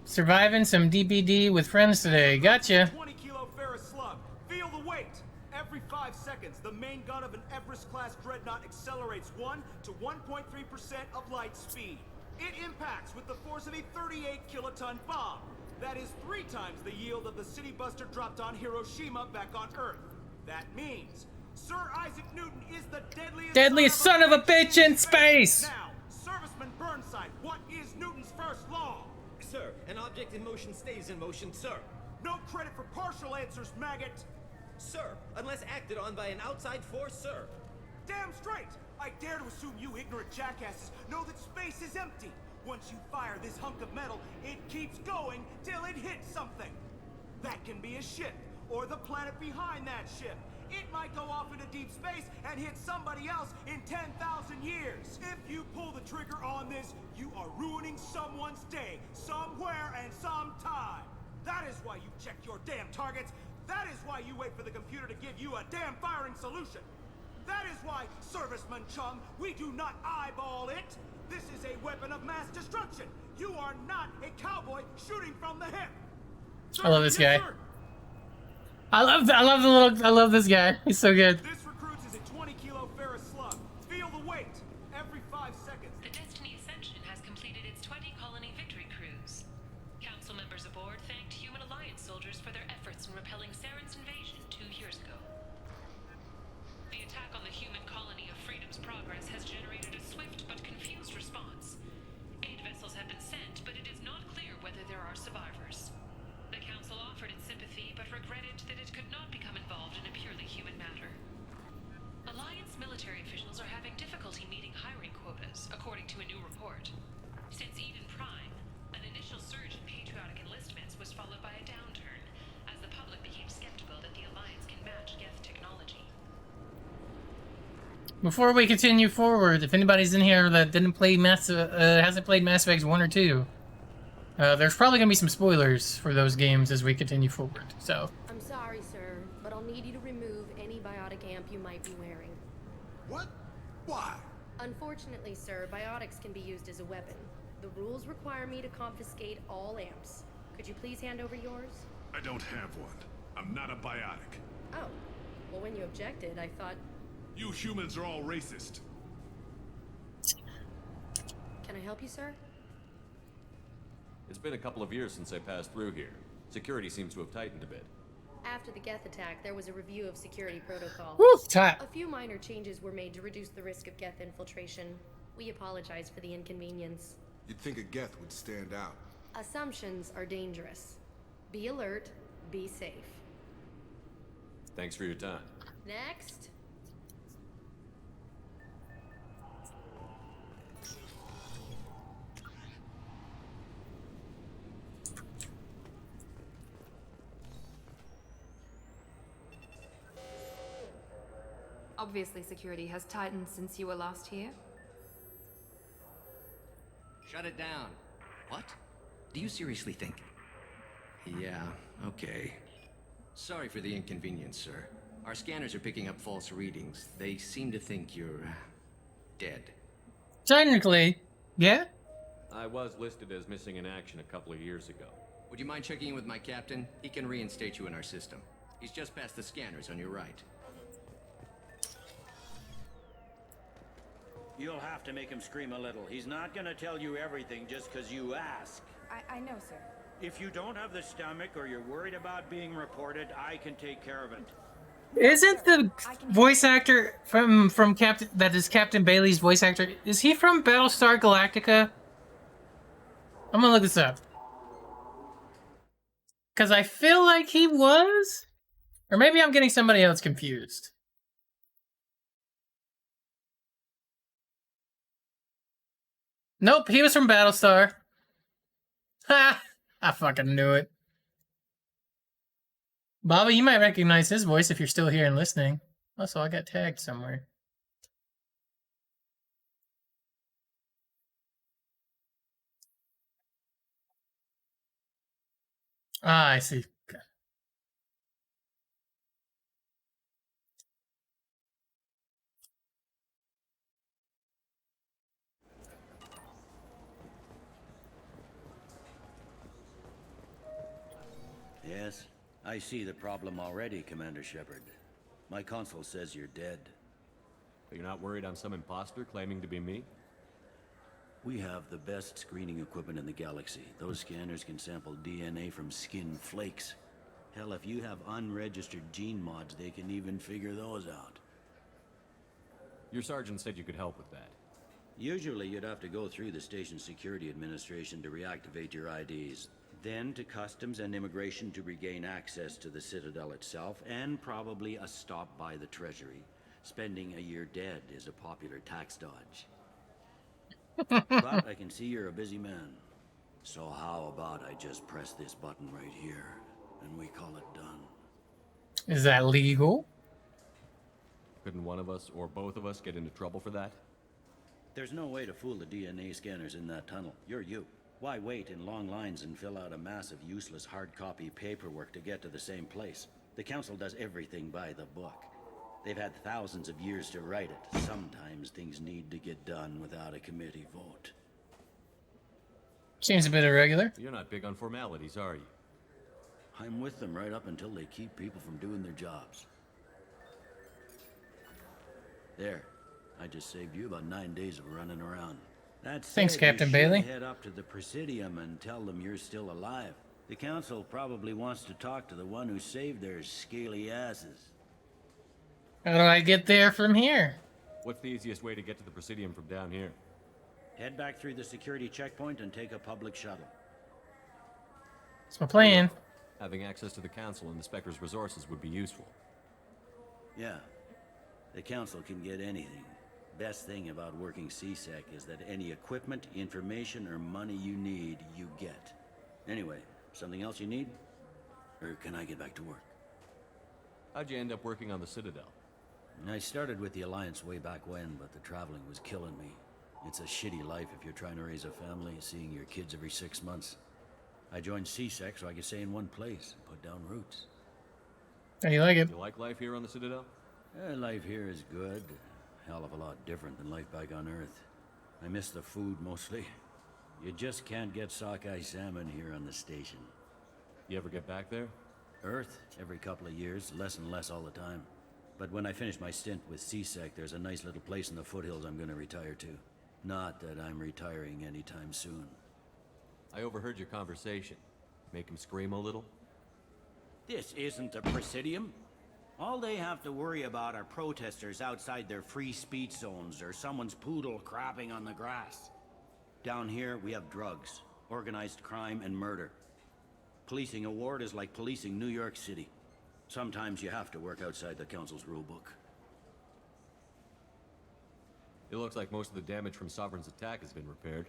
Surviving some DBD with friends today. Gotcha. 20 kilo ferrous slug. Feel the weight. Every 5 seconds, the main gun of an Everest-class dreadnought accelerates 1 to 1.3% of light speed. It impacts with the force of a 38-kiloton bomb. That is 3 times the yield of the city buster dropped on Hiroshima back on Earth. That means Sir Isaac Newton is the deadliest son of a bitch in space! Now, Serviceman Burnside, what is Newton's first law? Sir, an object in motion stays in motion, sir. No credit for partial answers, maggot! Sir, unless acted on by an outside force, sir. Damn straight! I dare to assume you ignorant jackasses know that space is empty. Once you fire this hunk of metal, it keeps going till it hits something. That can be a ship, or the planet behind that ship. It might go off into deep space and hit somebody else in 10,000 years. If you pull the trigger on this, you are ruining someone's day, somewhere and sometime. That is why you check your damn targets. That is why you wait for the computer to give you a damn firing solution. That is why, Serviceman Chung, we do not eyeball it. This is a weapon of mass destruction. You are not a cowboy shooting from the hip. Sir, I love this yes, guy. sir. I love this guy. He's so good. This recruits is a 20-kilo ferrous slug. Feel the weight. Every 5 seconds. The Destiny Ascension has completed its 20-colony victory cruise. Council members aboard thanked Human Alliance soldiers for their efforts in repelling Saren's invasion 2 years ago. The attack on the human colony of Freedom's Progress has generated a swift but confused response. 8 vessels have been sent, but it is not clear whether there are survivors. The Council offered its sympathy, but regretted that it could not become involved in a purely human matter. Alliance military officials are having difficulty meeting hiring quotas, according to a new report. Since Eden Prime, an initial surge in patriotic enlistments was followed by a downturn, as the public became skeptical that the Alliance can match Geth technology. Before we continue forward, if anybody's in here that didn't play hasn't played Mass Effect 1 or 2, there's probably gonna be some spoilers for those games as we continue forward. So I'm sorry, sir, but I'll need you to remove any biotic amp you might be wearing. What? Why? Unfortunately, sir, biotics can be used as a weapon. The rules require me to confiscate all amps. Could you please hand over yours? I don't have one. I'm not a biotic. Oh. Well, when you objected, I thought... You humans are all racist. Can I help you, sir? It's been a couple of years since I passed through here. Security seems to have tightened a bit. After the Geth attack, there was a review of security protocol. Woo, tight. A few minor changes were made to reduce the risk of Geth infiltration. We apologize for the inconvenience. You'd think a Geth would stand out. Assumptions are dangerous. Be alert, be safe. Thanks for your time. Next. Obviously, security has tightened since you were last here. Shut it down. What? Do you seriously think? Yeah, okay. Sorry for the inconvenience, sir. Our scanners are picking up false readings. They seem to think you're... dead. technically, yeah. I was listed as missing in action a couple of years ago. Would you mind checking in with my captain? He can reinstate you in our system. He's just past the scanners on your right. You'll have to make him scream a little. He's not gonna tell you everything just because you ask. I know, sir. If you don't have the stomach or you're worried about being reported, I can take care of it. Isn't the voice actor from Captain, that is Captain Bailey's voice actor, is he from Battlestar Galactica? I'm gonna look this up. Because I feel like he was? Or maybe I'm getting somebody else confused. Nope, he was from Battlestar. Ha! I fucking knew it. Bobby, you might recognize his voice if you're still here and listening. Also, I got tagged somewhere. Ah, I see. Okay. Yes, I see the problem already, Commander Shepard. My console says you're dead. But you're not worried I'm some imposter claiming to be me? We have the best screening equipment in the galaxy. Those scanners can sample DNA from skin flakes. Hell, if you have unregistered gene mods, they can even figure those out. Your sergeant said you could help with that. Usually you'd have to go through the station security administration to reactivate your IDs. Then to customs and immigration to regain access to the Citadel itself, and probably a stop by the Treasury. Spending a year dead is a popular tax dodge. But I can see you're a busy man. So how about I just press this button right here, and we call it done? Is that legal? Couldn't one of us or both of us get into trouble for that? There's no way to fool the DNA scanners in that tunnel. You're you. Why wait in long lines and fill out a massive useless hard copy paperwork to get to the same place? The council does everything by the book. They've had thousands of years to write it. Sometimes things need to get done without a committee vote. Seems a bit irregular. You're not big on formalities, are you? I'm with them right up until they keep people from doing their jobs. There. I just saved you about 9 days of running around. Thanks, Captain you Bailey. Head up to the Presidium and tell them you're still alive. The council probably wants to talk to the one who saved their scaly asses. How do I get there from here? What's the easiest way to get to the Presidium from down here? Head back through the security checkpoint and take a public shuttle. That's my plan. Having access to the council and the Spectre's resources would be useful. Yeah. The council can get anything. Best thing about working CSEC is that any equipment, information, or money you need, you get. Anyway, something else you need? Or can I get back to work? How'd you end up working on the Citadel? I started with the Alliance way back when, but the traveling was killing me. It's a shitty life if you're trying to raise a family, seeing your kids every 6 months. I joined CSEC so I could stay in one place and put down roots. How do you like it? You like life here on the Citadel? Life here is good. Hell of a lot different than life back on Earth. I miss the food mostly. You just can't get sockeye salmon here on the station. You ever get back there? Earth, every couple of years, less and less all the time. But when I finish my stint with CSEC, there's a nice little place in the foothills I'm gonna retire to. Not that I'm retiring anytime soon. I overheard your conversation. Make him scream a little? This isn't a Presidium. All they have to worry about are protesters outside their free speech zones or someone's poodle crapping on the grass. Down here, we have drugs, organized crime, and murder. Policing a ward is like policing New York City. Sometimes you have to work outside the council's rulebook. It looks like most of the damage from Sovereign's attack has been repaired.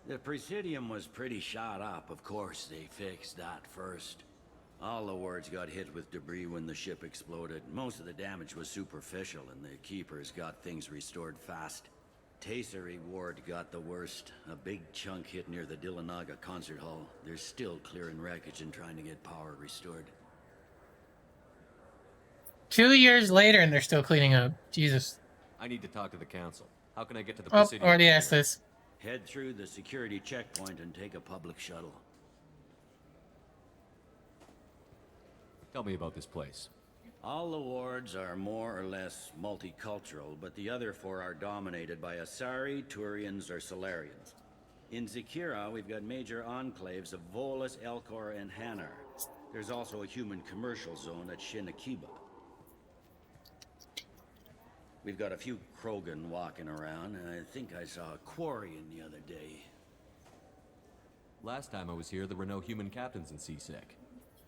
The Presidium was pretty shot up. Of course, they fixed that first. All the wards got hit with debris when the ship exploded. Most of the damage was superficial, and the Keepers got things restored fast. Tasery Ward got the worst. A big chunk hit near the Dillanaga concert hall. They're still clearing wreckage and trying to get power restored. 2 years later and they're still cleaning up. Jesus. I need to talk to the council. How can I get to the Oh, Presidium? already asked this. Head through the security checkpoint and take a public shuttle. Tell me about this place. All the wards are more or less multicultural, but the other 4 are dominated by Asari, Turians, or Solarians. In Zakira, we've got major enclaves of Volus, Elcor, and Hanar. There's also a human commercial zone at Shinakiba. We've got a few Krogan walking around, and I think I saw a Quarian the other day. Last time I was here, there were no human captains in CSEC.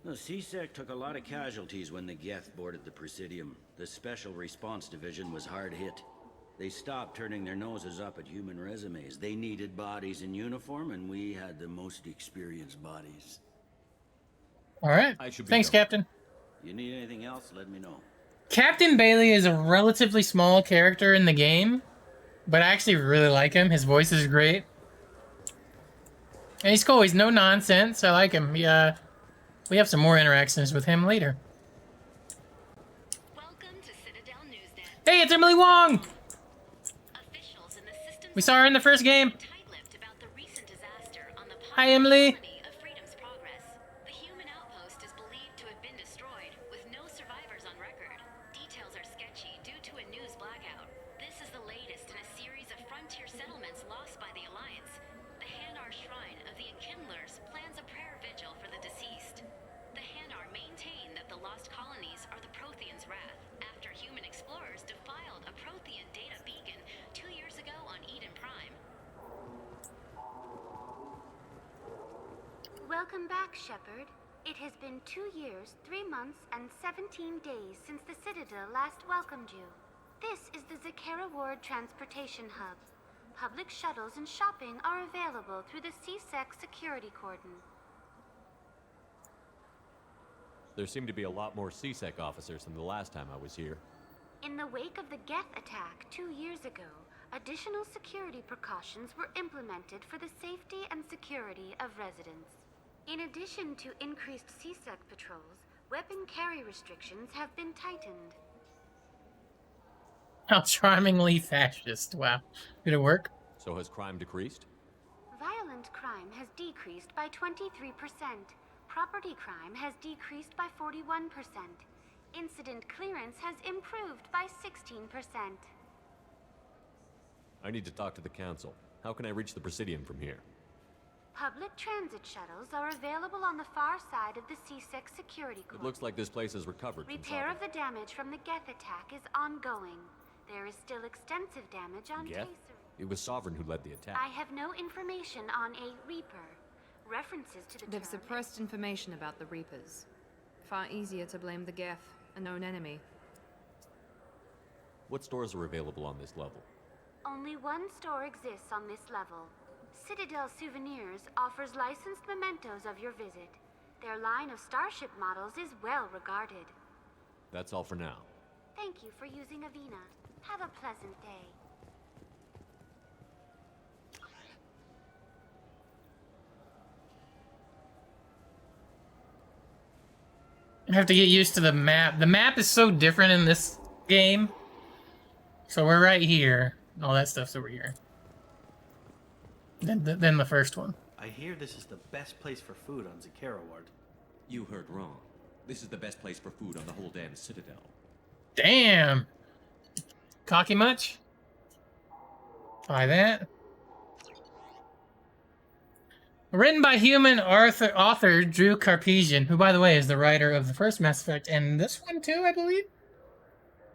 The CSEC took a lot of casualties when the Geth boarded the Presidium. The Special Response Division was hard hit. They stopped turning their noses up at human resumes. They needed bodies in uniform, and we had the most experienced bodies. All right. Thanks, Captain. You need anything else, let me know. Captain Bailey is a relatively small character in the game, but I actually really like him. His voice is great. And he's cool. He's no nonsense. I like him. Yeah. We have some more interactions with him later. Hey, it's Emily Wong! We saw her in the first game. Hi, Emily. Welcome back, Shepard. It has been 2 years, 3 months, and 17 days since the Citadel last welcomed you. This is the Zakera Ward Transportation Hub. Public shuttles and shopping are available through the CSEC security cordon. There seem to be a lot more CSEC officers than the last time I was here. In the wake of the Geth attack 2 years ago, additional security precautions were implemented for the safety and security of residents. In addition to increased CSEC patrols, weapon carry restrictions have been tightened. How charmingly fascist. Wow. Did it work? So has crime decreased? Violent crime has decreased by 23%. Property crime has decreased by 41%. Incident clearance has improved by 16%. I need to talk to the council. How can I reach the Presidium from here? Public transit shuttles are available on the far side of the CSEC security core. It looks like this place is recovered from Repair of the damage from the Geth attack is ongoing. There is still extensive damage on Geth? Taser. It was Sovereign who led the attack. I have no information on a Reaper. References to the They've term suppressed information about the Reapers. Far easier to blame the Geth, a known enemy. What stores are available on this level? Only one store exists on this level. Citadel Souvenirs offers licensed mementos of your visit. Their line of Starship models is well regarded. That's all for now. Thank you for using Avena. Have a pleasant day. I have to get used to the map. The map is so different in this game. So we're right here. All that stuff's over here. Then the first one. I hear this is the best place for food on Zakera Ward. You heard wrong. This is the best place for food on the whole damn Citadel. Damn! Cocky much? Buy that. Written by human author Drew Karpyshyn, who, by the way, is the writer of the first Mass Effect and this one too, I believe.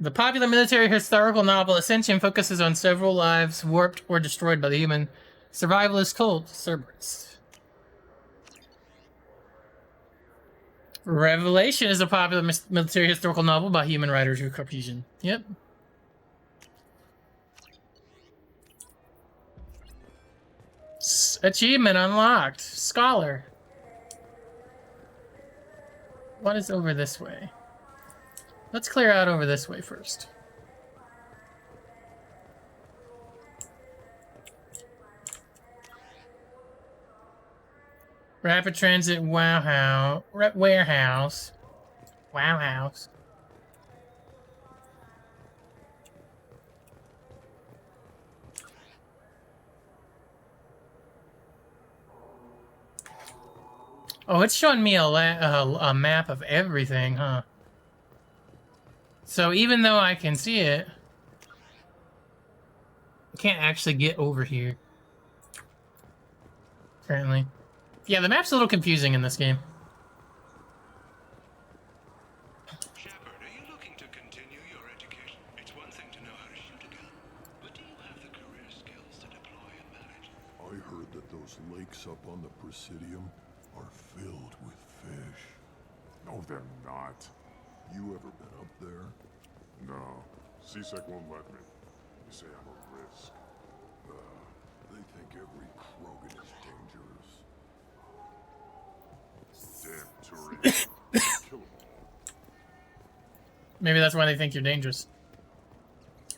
The popular military historical novel Ascension focuses on several lives warped or destroyed by the human survivalist cult Cerberus. Revelation is a popular military historical novel by human writer Drew Karpyshyn. Yep. Achievement unlocked. Scholar. What is over this way? Let's clear out over this way first. Rapid Transit Warehouse. Warehouse. Oh, it's showing me a map of everything, huh? So even though I can see it, I can't actually get over here. Apparently. Yeah, the map's a little confusing in this game. Shepard, are you looking to continue your education? It's one thing to know how to shoot a gun, but do you have the career skills to deploy and manage? I heard that those lakes up on the Presidium are filled with fish. No, they're not. You ever been up there? No. CSEC won't let me. You say I'm a risk. They think every Krogan is dangerous. Damn Turian. Kill 'em all. Maybe that's why they think you're dangerous.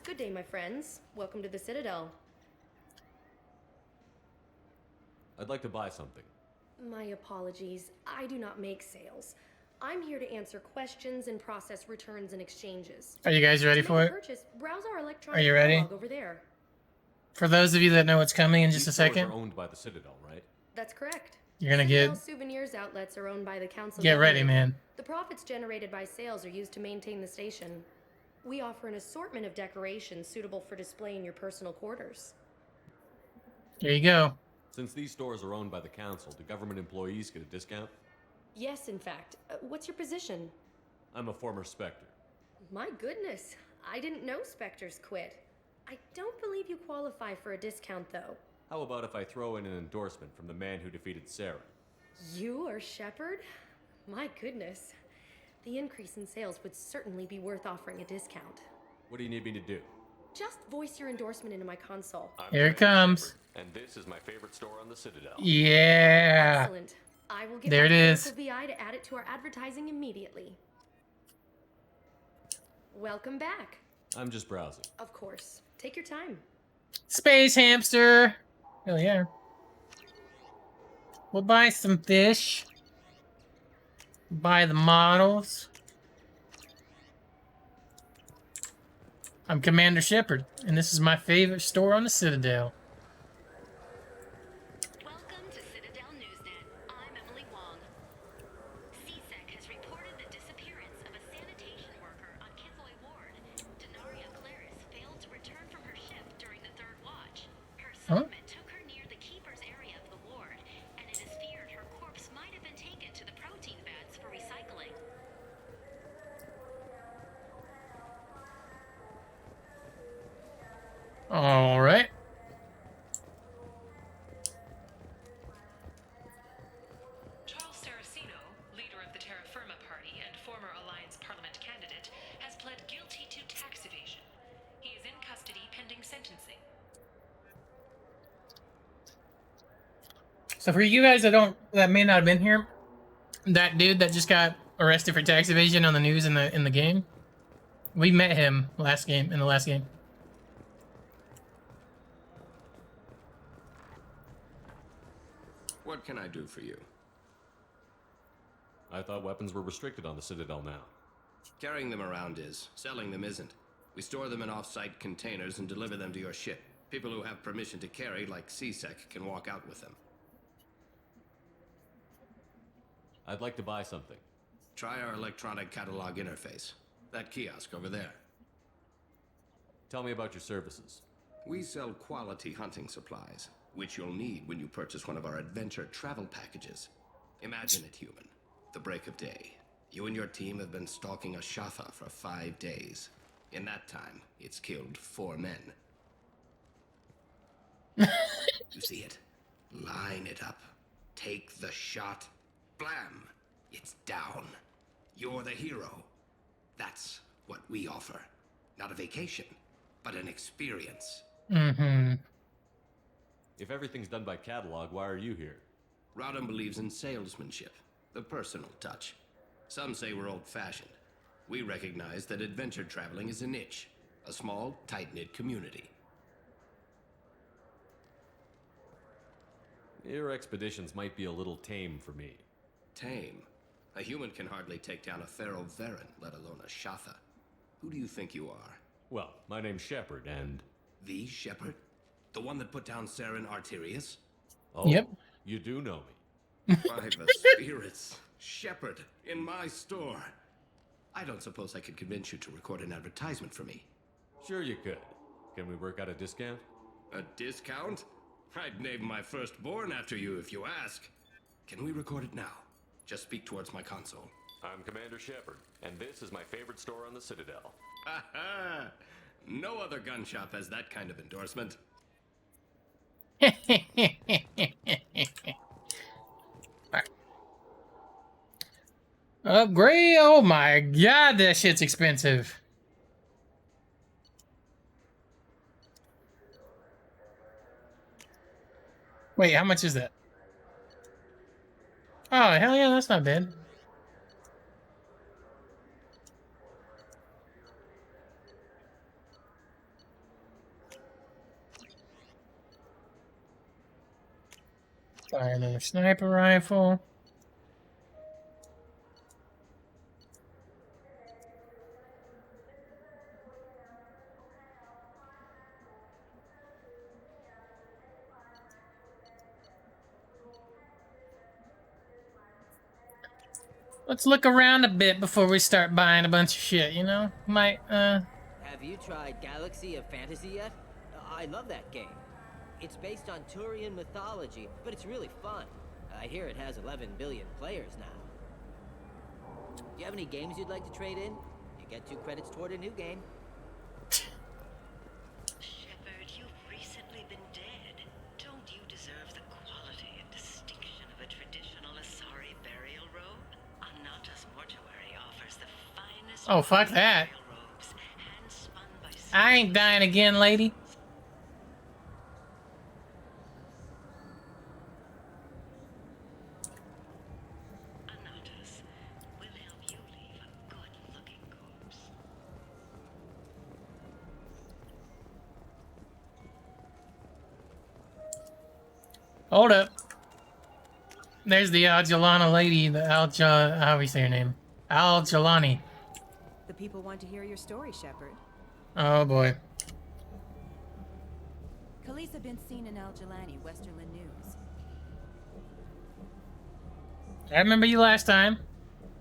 Good day, my friends. Welcome to the Citadel. I'd like to buy something. My apologies. I do not make sales. I'm here to answer questions and process returns and exchanges. Are you guys ready for it? Purchase, browse our electronic Are you ready? catalog over there. For those of you that know what's coming in just a These stores second, are owned by the Citadel, right? That's correct. you're gonna Citadel get... souvenirs outlets are owned by the council. Get ready, government. man. The profits generated by sales are used to maintain the station. We offer an assortment of decorations suitable for display in your personal quarters. Here you go. Since these stores are owned by the council, do government employees get a discount? Yes, in fact. What's your position? I'm a former Spectre. My goodness. I didn't know Spectres quit. I don't believe you qualify for a discount, though. How about if I throw in an endorsement from the man who defeated Sarah? You are Shepard? My goodness. The increase in sales would certainly be worth offering a discount. What do you need me to do? Just voice your endorsement into my console. Here it comes. And this is my favorite store on the Citadel. Yeah. Excellent. I will get There it my is. clerical VI to add it to our advertising immediately. Welcome back. I'm just browsing. Of course. Take your time. Space hamster. Oh yeah. We'll buy some fish. Buy the models. I'm Commander Shepard, and this is my favorite store on the Citadel. Welcome to Citadel Newsnet. I'm Emily Wong. CSEC has reported the disappearance of a sanitation worker on Kithoy Ward. Denaria Claris failed to return from her shift during the third watch. Her assignment took her near the keeper's area of the ward, and it is feared her corpse might have been taken to the protein vats for recycling. All right. Charles Saraceno, leader of the Terra Firma Party and former Alliance Parliament candidate, has pled guilty to tax evasion. He is in custody pending sentencing. So for you guys that may not have been here, that dude that just got arrested for tax evasion on the news in the game, we met him in the last game. What can I do for you? I thought weapons were restricted on the Citadel now. Carrying them around is. Selling them isn't. We store them in off-site containers and deliver them to your ship. People who have permission to carry, like CSEC, can walk out with them. I'd like to buy something. Try our electronic catalog interface. That kiosk over there. Tell me about your services. We sell quality hunting supplies, which you'll need when you purchase one of our adventure travel packages. Imagine it, human. The break of day. You and your team have been stalking a Shatha for 5 days. In that time, it's killed 4 men. You see it? Line it up. Take the shot. Blam! It's down. You're the hero. That's what we offer. Not a vacation, but an experience. Mm-hmm. If everything's done by catalog, why are you here? Rodham believes in salesmanship, the personal touch. Some say we're old-fashioned. We recognize that adventure traveling is a niche, a small, tight-knit community. Your expeditions might be a little tame for me. Tame? A human can hardly take down a Pharaoh Varen, let alone a Shatha. Who do you think you are? Well, my name's Shepard, and... The Shepard? The one that put down Saren Arterius? Oh, yep. You do know By me. the spirits. Shepard, in my store. I don't suppose I could convince you to record an advertisement for me. Sure you could. Can we work out a discount? A discount? I'd name my firstborn after you if you ask. Can we record it now? Just speak towards my console. I'm Commander Shepard, and this is my favorite store on the Citadel. Ha ha! No other gun shop has that kind of endorsement. Upgrade? Oh my god, that shit's expensive. Wait, how much is that? Oh, hell yeah, that's not bad. Buy another sniper rifle. Let's look around a bit before we start buying a bunch of shit, you know? Have you tried Galaxy of Fantasy yet? I love that game. It's based on Turian mythology, but it's really fun. I hear it has 11 billion players now. Do you have any games you'd like to trade in? You get 2 credits toward a new game. Shepard, you've recently been dead. Don't you deserve the quality and distinction of a traditional Asari burial robe? Anata's mortuary offers the finest Oh, fuck that. robes, hand-spun by I ain't dying again, lady. Hold up. There's the Aljalana lady, the how do we say her name? Aljalani. The people want to hear your story, Shepard. Oh boy. Khaleesa been seen in Aljalani, Westerland News. I remember you last time.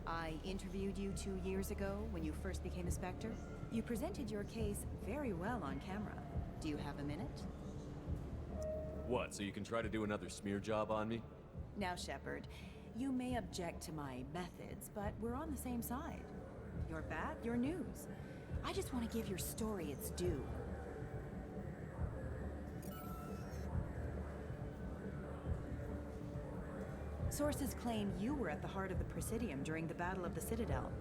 I interviewed you 2 years ago when you first became a Spectre. You presented your case very well on camera. Do you have a minute? What, so you can try to do another smear job on me? Now, Shepard, you may object to my methods, but we're on the same side. You're back, you're news. I just want to give your story its due. Sources claim you were at the heart of the Presidium during the Battle of the Citadel.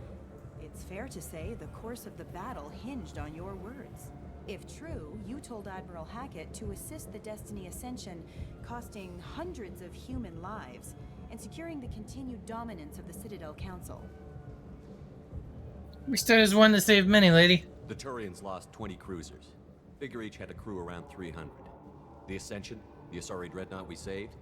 It's fair to say the course of the battle hinged on your words. If true, you told Admiral Hackett to assist the Destiny Ascension, costing hundreds of human lives, and securing the continued dominance of the Citadel Council. We stood as one to save many, lady. The Turians lost 20 cruisers. Figure each had a crew around 300. The Ascension, the Asari dreadnought we saved,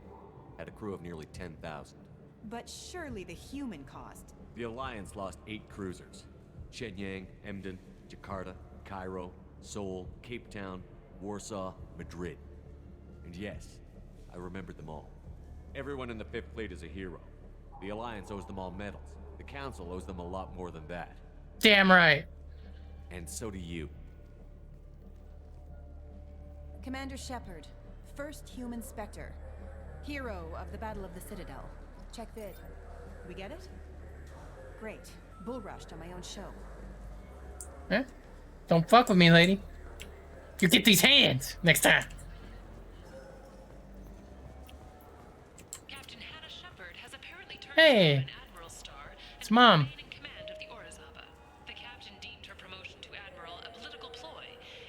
had a crew of nearly 10,000. But surely the human cost. The Alliance lost 8 cruisers. Shenyang, Emden, Jakarta, Cairo, Seoul, Cape Town, Warsaw, Madrid. And yes, I remembered them all. Everyone in the 5th Fleet is a hero. The Alliance owes them all medals. The Council owes them a lot more than that. Damn right. And so do you. Commander Shepard, first human Spectre. Hero of the Battle of the Citadel. Check vid. We get it? Great. Bull rushed on my own show. Huh? Don't fuck with me, lady. You get these hands next time. Captain Hannah Shepard has apparently turned Hey. an Admiral Star It's Mom. in command of the Orizaba. The captain deemed her promotion to Admiral a political ploy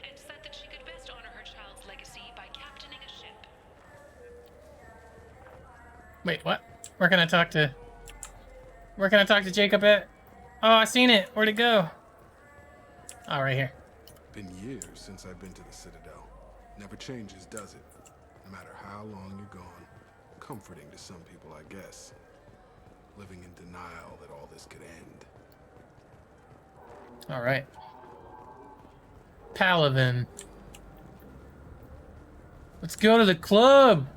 and said that she could best honor her child's legacy by captaining a ship. Wait, what? Where can I talk to Jacob at? Oh, I seen it. Where'd it go? Oh, right here. Been years since I've been to the Citadel. Never changes, does it? No matter how long you're gone. Comforting to some people, I guess. Living in denial that all this could end. All right. Paladin. Let's go to the club.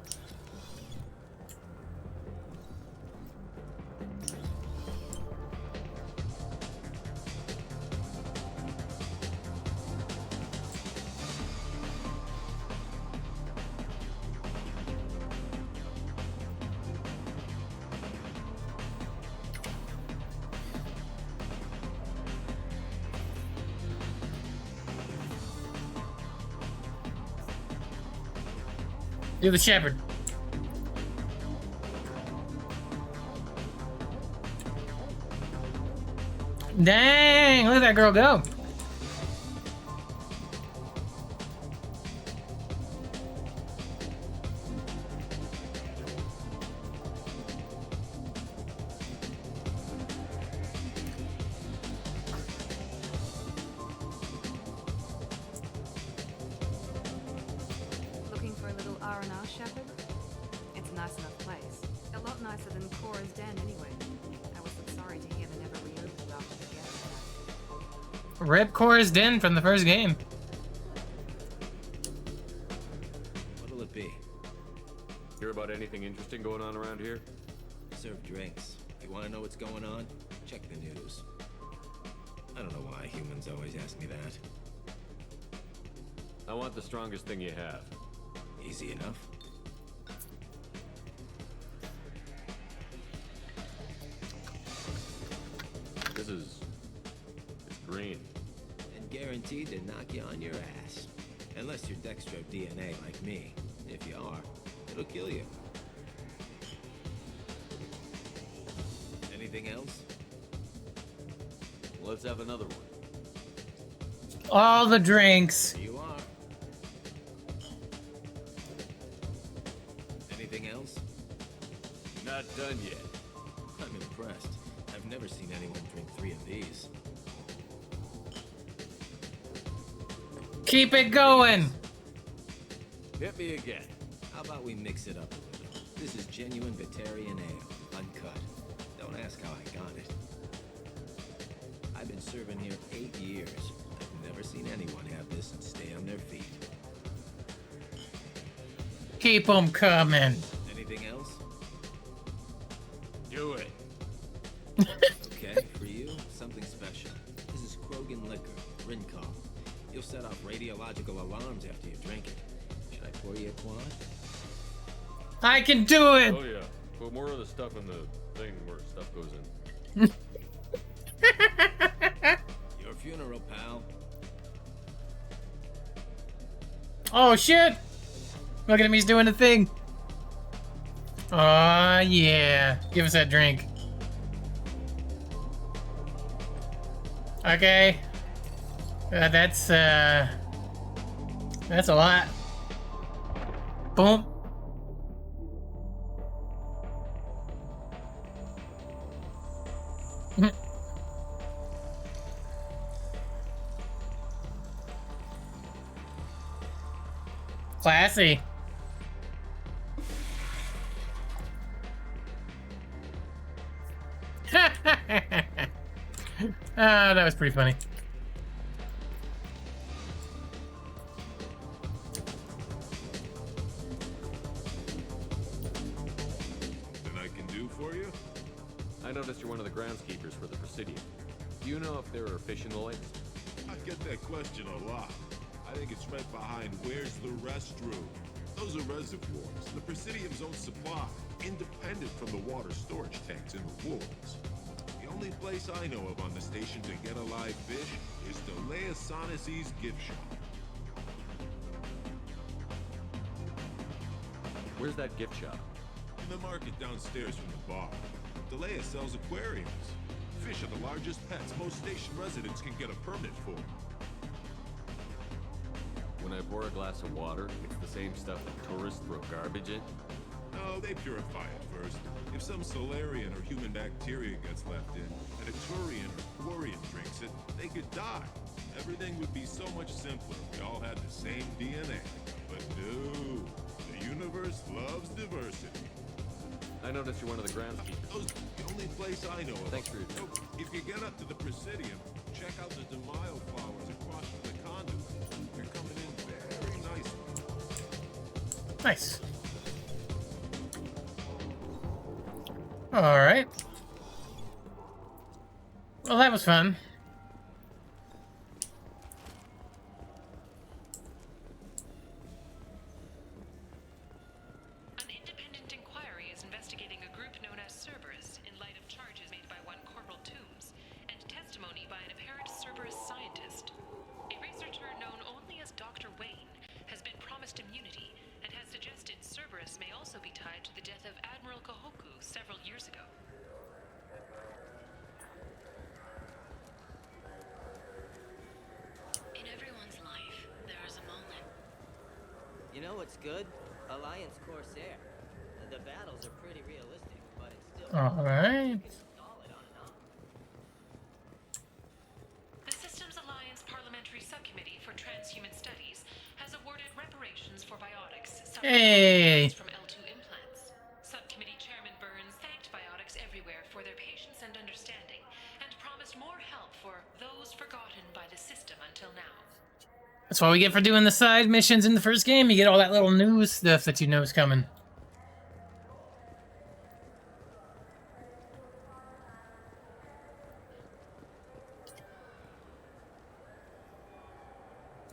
Do the shepherd. Dang, look at that girl go. Looking for a little R&R, Shepard? It's a nice enough place. A lot nicer than Cora's den, anyway. I was so sorry to hear they never reopened after the guest. Rip Cora's Den from the first game. What'll it be? Hear about anything interesting going on around here? Serve drinks. You want to know what's going on? Check the news. I don't know why humans always ask me that. I want the strongest thing you have. Easy enough. It's green. And guaranteed to knock you on your ass. Unless you're Dextro DNA like me. If you are, it'll kill you. Anything else? Let's have another one. All the drinks. Here you are. Anything else? Not done yet. I'm impressed. I've never seen anyone drink 3 of these. Keep it going. Hit me again. How about we mix it up a little? This is genuine Batarian ale, uncut. Don't ask how I got it. I've been serving here 8 years. I've never seen anyone have this and stay on their feet. Keep them coming. Anything else? Do it. Okay, for you, something special. This is Krogan liquor, Rincon. You'll set off radiological alarms after you drink it. Should I pour you a quad? I can do it! Oh yeah. Put more of the stuff in the thing where stuff goes in. Your funeral, pal. Oh shit! Look at him, he's doing the thing. Aw, yeah. Give us that drink. Okay. That's a lot. Boom. Classy. That was pretty funny. Something I can do for you? I noticed you're one of the groundskeepers for the Presidium. Do you know if there are fish in the lakes? I get that question a lot. I think it's right behind where's the restroom. Those are reservoirs, the Presidium's own supply, independent from the water storage tanks in the woods. The only place I know of on the station to get a live fish is Delea Sonesi's gift shop. Where's that gift shop? In the market downstairs from the bar. Delea sells aquariums. Fish are the largest pets most station residents can get a permit for. When I pour a glass of water, it's the same stuff that tourists throw garbage in? No, they purify it first. If some Solarian or human bacteria gets left in, and a Turian or Quarian drinks it, they could die. Everything would be so much simpler if we all had the same DNA. But no, the universe loves diversity. I noticed you're one of the groundskeepers. Those the only place I know of. Thanks for your So, if you get up to the Presidium, check out the DeMille flowers across from the conduit. They're coming in very nicely. Nice. Alright. Well, that was fun. An independent inquiry is investigating a group known as Cerberus in light of charges made by one Corporal Toombs and testimony by an apparent Cerberus scientist. A researcher known only as Dr. Wayne has been promised immunity and has suggested Cerberus may also be tied to the death of Admiral Kahoku several years ago. In everyone's life, there is a moment. You know what's good? Alliance Corsair. The battles are pretty realistic, but it's still... Alright. The Systems Alliance Parliamentary Subcommittee for Transhuman Studies has awarded reparations for biotics Hey. from L2 implants. Subcommittee Chairman Burns thanked biotics everywhere for their patience and understanding, and promised more help for those forgotten by the system until now. That's what we get for doing the side missions in the first game. You get all that little news stuff that you know is coming.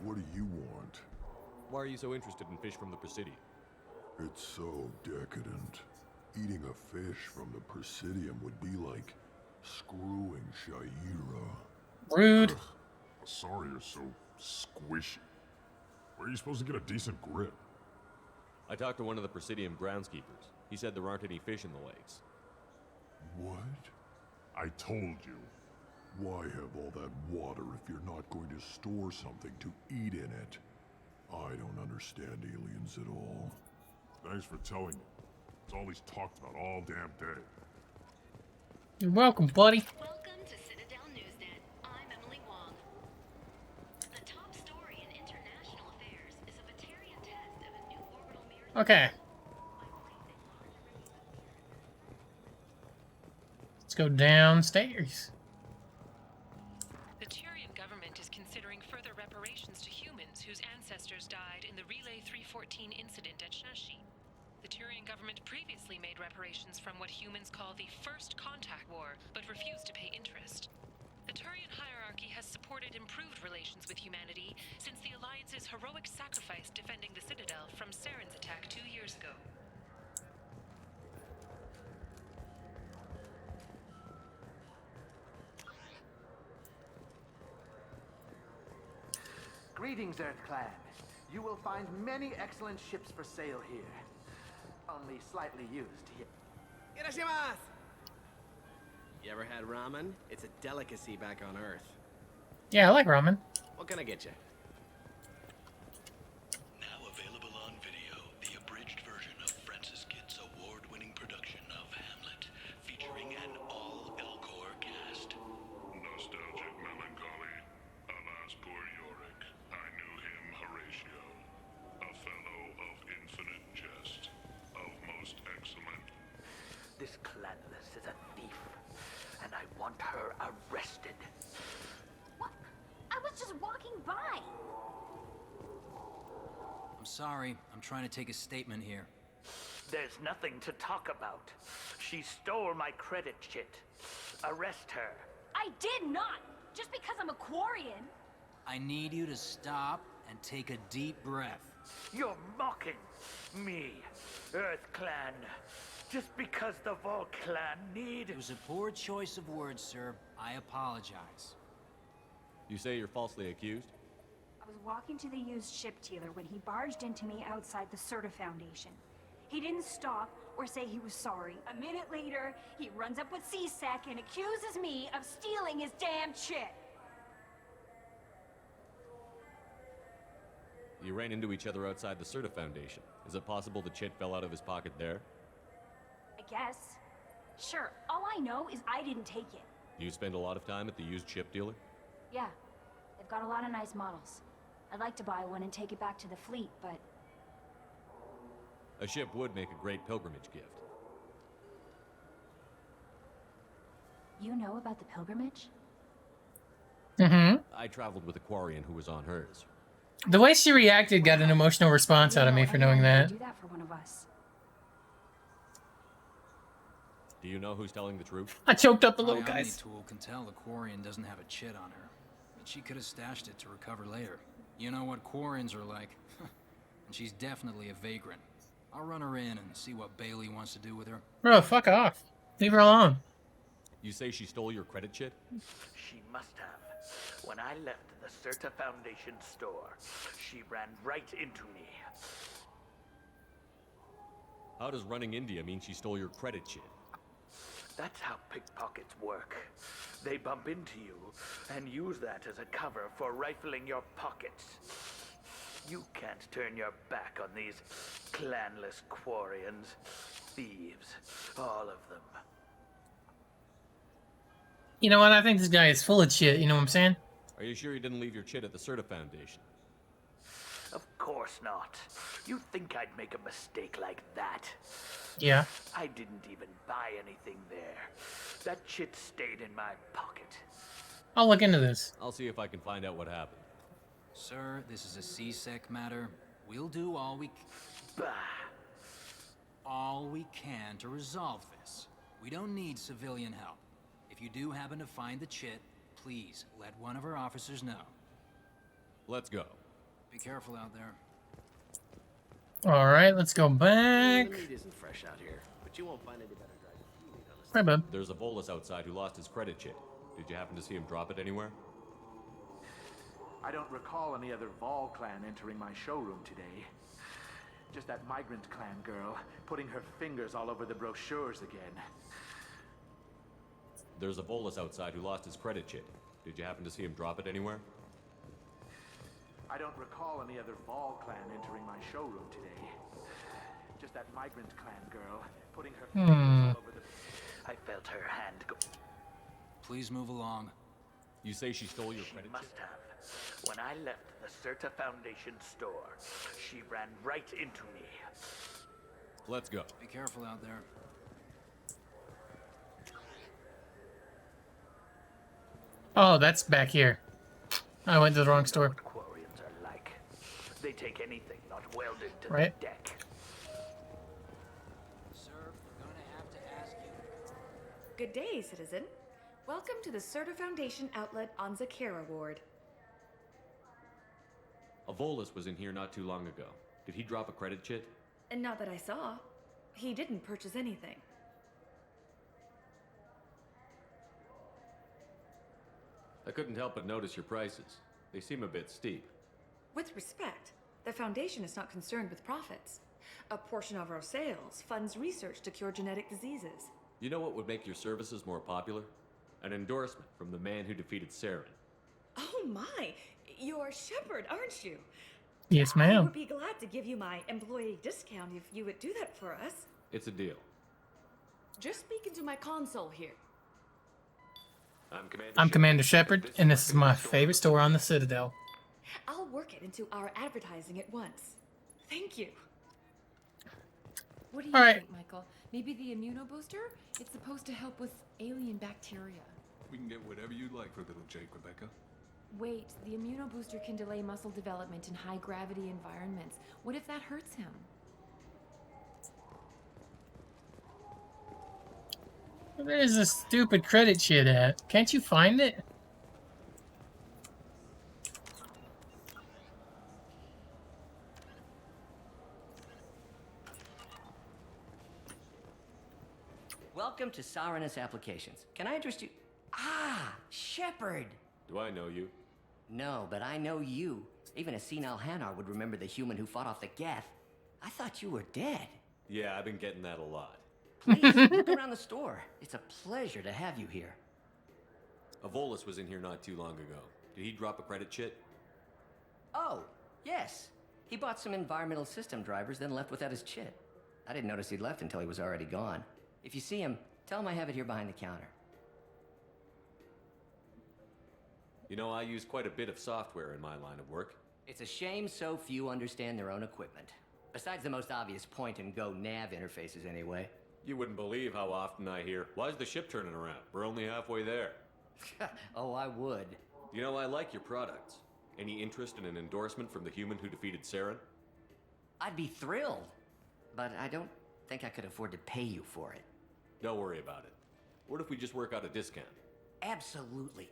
What do you want? Why are you so interested in fish from the Presidium? It's so decadent. Eating a fish from the Presidium would be like screwing Shaira. Rude. Ugh, sorry you're so squishy. Where are you supposed to get a decent grip? I talked to one of the Presidium groundskeepers. He said there aren't any fish in the lakes. What? I told you. Why have all that water if you're not going to store something to eat in it? I don't understand aliens at all. Thanks for telling me. It's all he's talked about all damn day. You're welcome, buddy. Welcome to Citadel Newsnet. I'm Emily Wong. The top story in international affairs is a Batarian test of a new orbital mirror. Okay. go downstairs. The Turian government is considering further reparations to humans whose ancestors died in the Relay 314 incident at Shashi. The Turian government previously made reparations from what humans call the First Contact War, but refused to pay interest. The Turian hierarchy has supported improved relations with humanity since the Alliance's heroic sacrifice defending the Citadel from Saren's attack 2 years ago. Greetings, Earth Clan. You will find many excellent ships for sale here. Only slightly used here. Irashimasu! You ever had ramen? It's a delicacy back on Earth. Yeah, I like ramen. What can I get you? Now available on video, the abridged version of Francis Kidd's award-winning production of Hamlet, featuring an all-Elcor cast. Nostalgic melancholy. Alas, poor Yorick. I knew him, Horatio. A fellow of infinite jest. Of most excellent. This Clanless is a thief, and I want her arrested. What? I was just walking by. I'm sorry. I'm trying to take a statement here. There's nothing to talk about. She stole my credit chit. Arrest her. I did not. Just because I'm a Quarian. I need you to stop and take a deep breath. You're mocking me, Earth Clan. Just because the Vol Clan need... It was a poor choice of words, sir. I apologize. You say you're falsely accused? I was walking to the used ship dealer when he barged into me outside the Serta Foundation. He didn't stop or say he was sorry. A minute later, he runs up with C-Sec and accuses me of stealing his damn chit. You ran into each other outside the Serta Foundation. Is it possible the chit fell out of his pocket there? I guess. Sure, all I know is I didn't take it. Do you spend a lot of time at the used ship dealer? Yeah, they've got a lot of nice models. I'd like to buy one and take it back to the fleet, but... A ship would make a great pilgrimage gift. You know about the pilgrimage? Mm-hmm. I traveled with a Quarian who was on hers. The way she reacted got an emotional response out of me for knowing that. Do that for one of us. Do you know who's telling the truth? I choked up the My little guys. Omni-tool can tell the Quarian doesn't have a chit on her, but she could have stashed it to recover later. You know what Quarians are like, and she's definitely a vagrant. I'll run her in and see what Bailey wants to do with her. Bro, fuck off. Leave her alone. You say she stole your credit chit? She must have. When I left the Serta Foundation store, she ran right into me. How does running India mean she stole your credit chit? That's how pickpockets work. They bump into you and use that as a cover for rifling your pockets. You can't turn your back on these clanless Quarians. Thieves, all of them. You know what? I think this guy is full of shit. You know what I'm saying? Are you sure you didn't leave your chit at the Serta Foundation? Of course not. You think I'd make a mistake like that? Yeah. I didn't even buy anything there. That chit stayed in my pocket. I'll look into this. I'll see if I can find out what happened. Sir, this is a C-Sec matter. We'll do all we can to resolve this. We don't need civilian help. If you do happen to find the chit, please let one of our officers know. Let's go. Be careful out there. Alright, let's go back. The meat isn't fresh out here, but you won't find any better dried meat on the Hi, bub. There's a Volus outside who lost his credit chit. Did you happen to see him drop it anywhere? I don't recall any other Vol clan entering my showroom today. Just that migrant clan girl putting her fingers all over the brochures again. There's a Volus outside who lost his credit chit. Did you happen to see him drop it anywhere? I don't recall any other Vol clan entering my showroom today. Just that migrant clan girl putting her fingers all over the... I felt her hand go... Please move along. You say she stole your credit chit? She must have. When I left the Serta Foundation store, she ran right into me. Let's go. Be careful out there. Oh, that's back here. I went to the wrong store. Quarians are like. They take anything not welded to Right. the deck. Sir, we're gonna have to ask you. Good day, citizen. Welcome to the Serta Foundation outlet on Zakera Ward. Avolis was in here not too long ago. Did he drop a credit chit? And not that I saw. He didn't purchase anything. I couldn't help but notice your prices. They seem a bit steep. With respect, the Foundation is not concerned with profits. A portion of our sales funds research to cure genetic diseases. You know what would make your services more popular? An endorsement from the man who defeated Saren. Oh my! You're Shepard, aren't you? Yes, I ma'am. would be glad to give you my employee discount if you would do that for us. It's a deal. Just speak into my console here. I'm Commander Shepard, and this is my favorite store on the Citadel. I'll work it into our advertising at once. Thank you. What do you All right. think, Michael? Maybe the immunobooster? It's supposed to help with alien bacteria. We can get whatever you'd like for little Jake, Rebecca. Wait, the immunobooster can delay muscle development in high-gravity environments. What if that hurts him? Where's this stupid credit shit at? Can't you find it? Welcome to Saranus Applications. Can I interest you? Ah, Shepard! Do I know you? No, but I know you. Even a senile Hanar would remember the human who fought off the Geth. I thought you were dead. Yeah, I've been getting that a lot. Please, look around the store. It's a pleasure to have you here. Avolis was in here not too long ago. Did he drop a credit chit? Oh, yes. He bought some environmental system drivers, then left without his chit. I didn't notice he'd left until he was already gone. If you see him, tell him I have it here behind the counter. You know, I use quite a bit of software in my line of work. It's a shame so few understand their own equipment. Besides the most obvious point-and-go nav interfaces, anyway. You wouldn't believe how often I hear, "Why's the ship turning around? We're only halfway there." Oh, I would. You know, I like your products. Any interest in an endorsement from the human who defeated Saren? I'd be thrilled. But I don't think I could afford to pay you for it. Don't worry about it. What if we just work out a discount? Absolutely.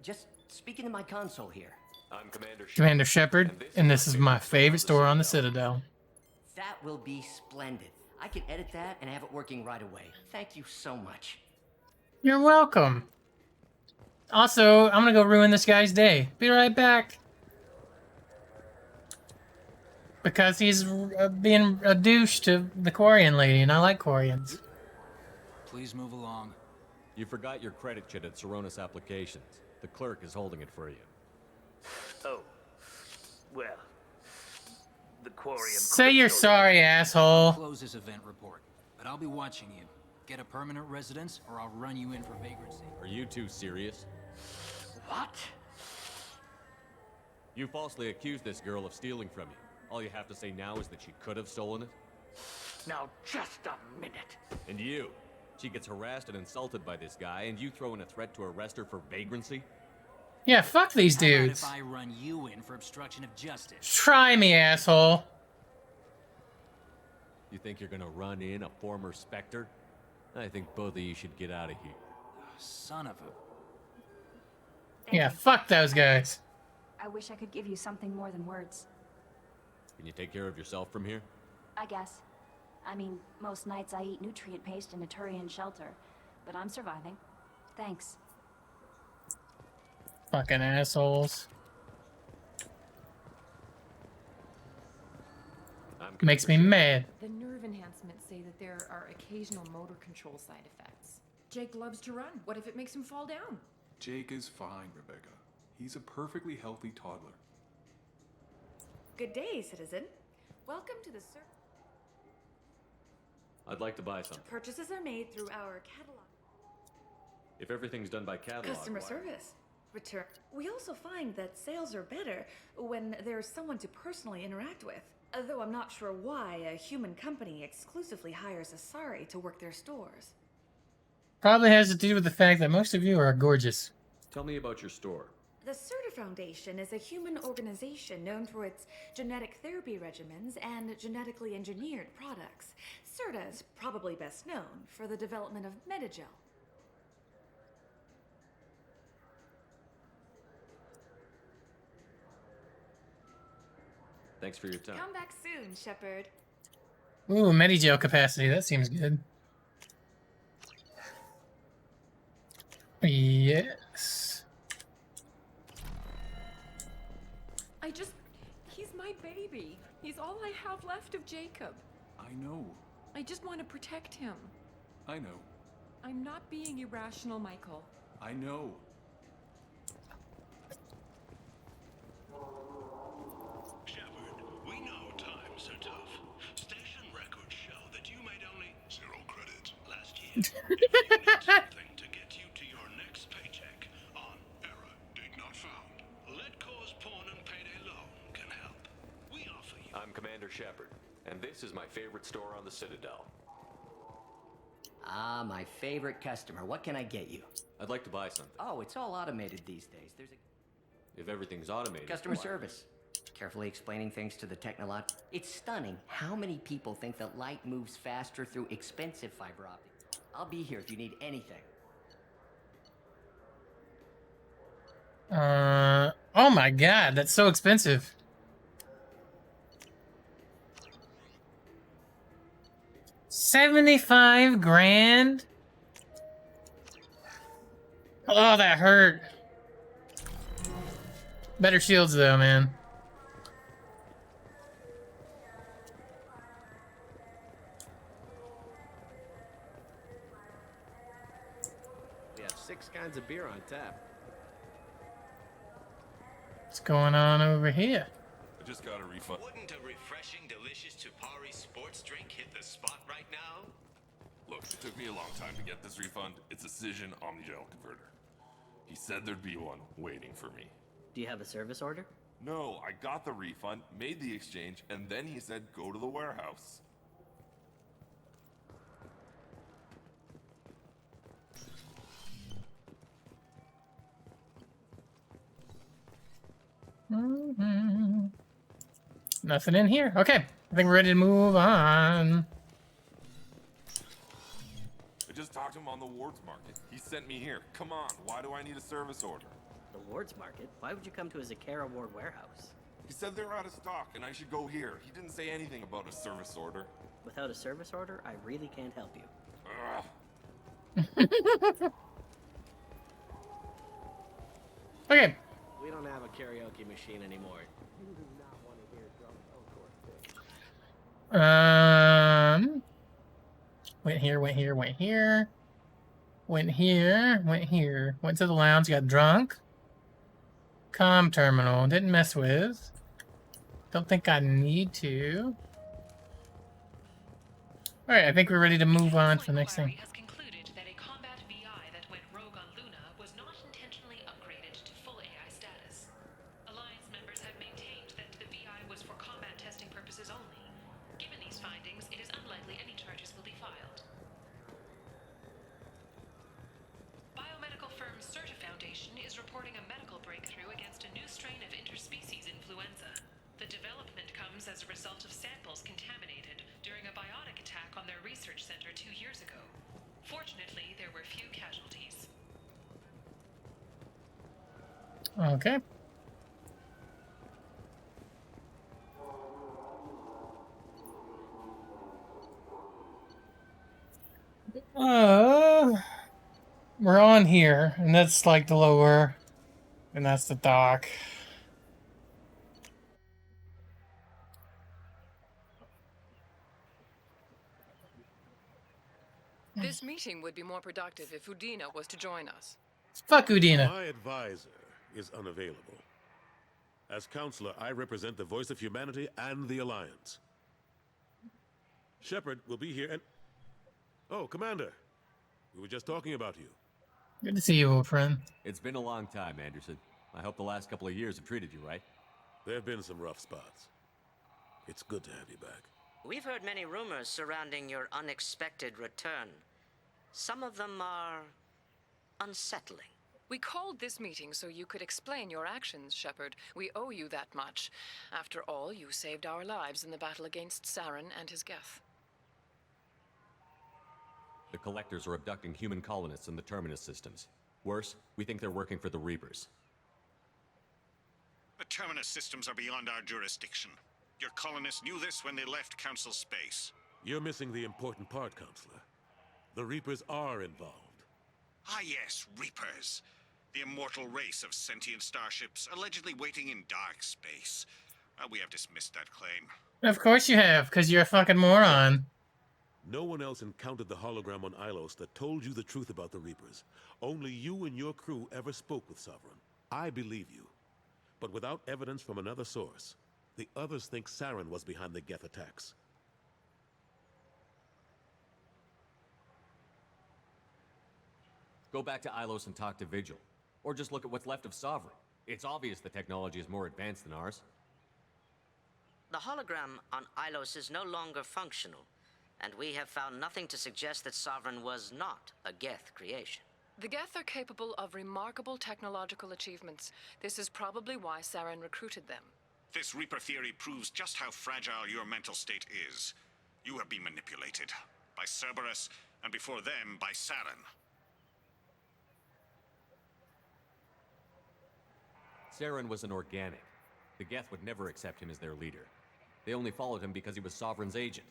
Just speak into my console here. I'm Commander Shepard, and this is my favorite store on the Citadel. That will be splendid. I can edit that and have it working right away. Thank you so much. You're welcome. Also, I'm gonna go ruin this guy's day. Be right back. Because he's being a douche to the Quarian lady, and I like Quarians. Please move along. You forgot your credit chit at Saronis Applications. The clerk is holding it for you. Oh. Well. The Quarian... Say you're sorry, asshole. Close this event report, but I'll be watching you. Get a permanent residence, or I'll run you in for vagrancy. Are you two serious? What? You falsely accused this girl of stealing from you. All you have to say now is that she could have stolen it? Now, just a minute. And you? She gets harassed and insulted by this guy, and you throw in a threat to arrest her for vagrancy? Yeah, fuck these How about dudes. if I run you in for obstruction of justice? Try me, asshole. You think you're gonna run in a former Spectre? I think both of you should get out of here. Son of a... Yeah, fuck those guys. I wish I could give you something more than words. Can you take care of yourself from here? I guess. I mean, most nights I eat nutrient paste in a Turian shelter, but I'm surviving. Thanks. Fucking assholes. Makes me mad. The nerve enhancements say that there are occasional motor control side effects. Jake loves to run. What if it makes him fall down? Jake is fine, Rebecca. He's a perfectly healthy toddler. Good day, citizen. Welcome to the I'd like to buy something. Purchases are made through our catalog. If everything's done by catalog, Customer why- service. Return. We also find that sales are better when there's someone to personally interact with. Though I'm not sure why a human company exclusively hires Asari to work their stores. Probably has to do with the fact that most of you are gorgeous. Tell me about your store. The Serta Foundation is a human organization known for its genetic therapy regimens and genetically engineered products. Serta is probably best known for the development of Metagel. Thanks for your time. Come back soon, Shepard. Ooh, Medigel capacity. That seems good. Yes. He's my baby. He's all I have left of Jacob. I know. I just want to protect him. I know. I'm not being irrational, Michael. I know. Shepard, we know times are tough. Station records show that you made only 0 credit last year. If you need something to get you to your next paycheck on error, date not found, Let Cause Pawn and Payday Loan can help. We offer you. I'm Commander Shepard, and this is my favorite store on the Citadel. Ah, my favorite customer. What can I get you? I'd like to buy something. Oh, it's all automated these days. There's a If everything's automated. customer why? service. Carefully explaining things to the technolog. It's stunning how many people think that light moves faster through expensive fiber optic. I'll be here if you need anything. Oh my god, that's so expensive. $75 grand? Oh, that hurt. Better shields though, man. We have 6 kinds of beer on tap. What's going on over here? I just got a refund. Wouldn't a refreshing, delicious Tupari sports drink hit the spot right now? Look, it took me a long time to get this refund. It's a Cision Omnigel converter. He said there'd be one waiting for me. Do you have a service order? No, I got the refund, made the exchange, and then he said go to the warehouse. Nothing in here. Okay, I think we're ready to move on. I just talked to him on the Wards Market. He sent me here. Come on, why do I need a service order? The Wards Market? Why would you come to a Zakara Ward warehouse? He said they're out of stock and I should go here. He didn't say anything about a service order. Without a service order, I really can't help you. Okay. We don't have a karaoke machine anymore. You do not want to hear drums. Went here, went here, went here. Went here, went here. Went to the lounge, got drunk. Comm terminal, didn't mess with. Don't think I need to. Alright, I think we're ready to move on to the next thing. Has concluded that a combat VI that went rogue on Luna was not intentionally upgraded to full AI status. Alliance members have maintained that the VI was for combat testing purposes only. Given these findings, it is unlikely any charges will be filed. Biomedical firm Serta Foundation is reporting a medical breakthrough against a new strain of interspecies influenza. The development comes as a result of samples contaminated during a biotic attack on their research center 2 years ago. Fortunately, there were few casualties. Okay. We're on here, and that's like the lower, and that's the dock. This meeting would be more productive if Udina was to join us. Fuck Udina. My advisor is unavailable. As counselor, I represent the voice of humanity and the Alliance. Shepard will be here and... Oh, Commander. We were just talking about you. Good to see you, old friend. It's been a long time, Anderson. I hope the last couple of years have treated you right. There have been some rough spots. It's good to have you back. We've heard many rumors surrounding your unexpected return. Some of them are unsettling. We called this meeting so you could explain your actions, Shepard. We owe you that much. After all, you saved our lives in the battle against Saren and his Geth. The Collectors are abducting human colonists in the Terminus systems. Worse, we think they're working for the Reapers. The Terminus systems are beyond our jurisdiction. Your colonists knew this when they left Council space. You're missing the important part, Counselor. The Reapers are involved. Ah yes, Reapers. The immortal race of sentient starships allegedly waiting in dark space. We have dismissed that claim. Of course you have, because you're a fucking moron. No one else encountered the hologram on Ilos that told you the truth about the Reapers. Only you and your crew ever spoke with Sovereign. I believe you. But without evidence from another source, the others think Saren was behind the Geth attacks. Go back to Ilos and talk to Vigil. Or just look at what's left of Sovereign. It's obvious the technology is more advanced than ours. The hologram on Ilos is no longer functional, and we have found nothing to suggest that Sovereign was not a Geth creation. The Geth are capable of remarkable technological achievements. This is probably why Saren recruited them. This Reaper theory proves just how fragile your mental state is. You have been manipulated. By Cerberus, and before them, by Saren. Saren was an organic. The Geth would never accept him as their leader. They only followed him because he was Sovereign's agent.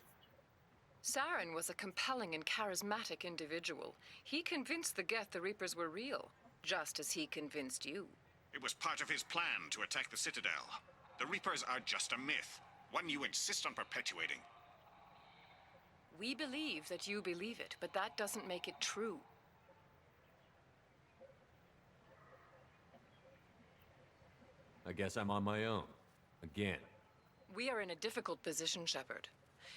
Saren was a compelling and charismatic individual. He convinced the Geth the Reapers were real, just as he convinced you. It was part of his plan to attack the Citadel. The Reapers are just a myth, one you insist on perpetuating. We believe that you believe it, but that doesn't make it true. I guess I'm on my own. Again. We are in a difficult position, Shepard.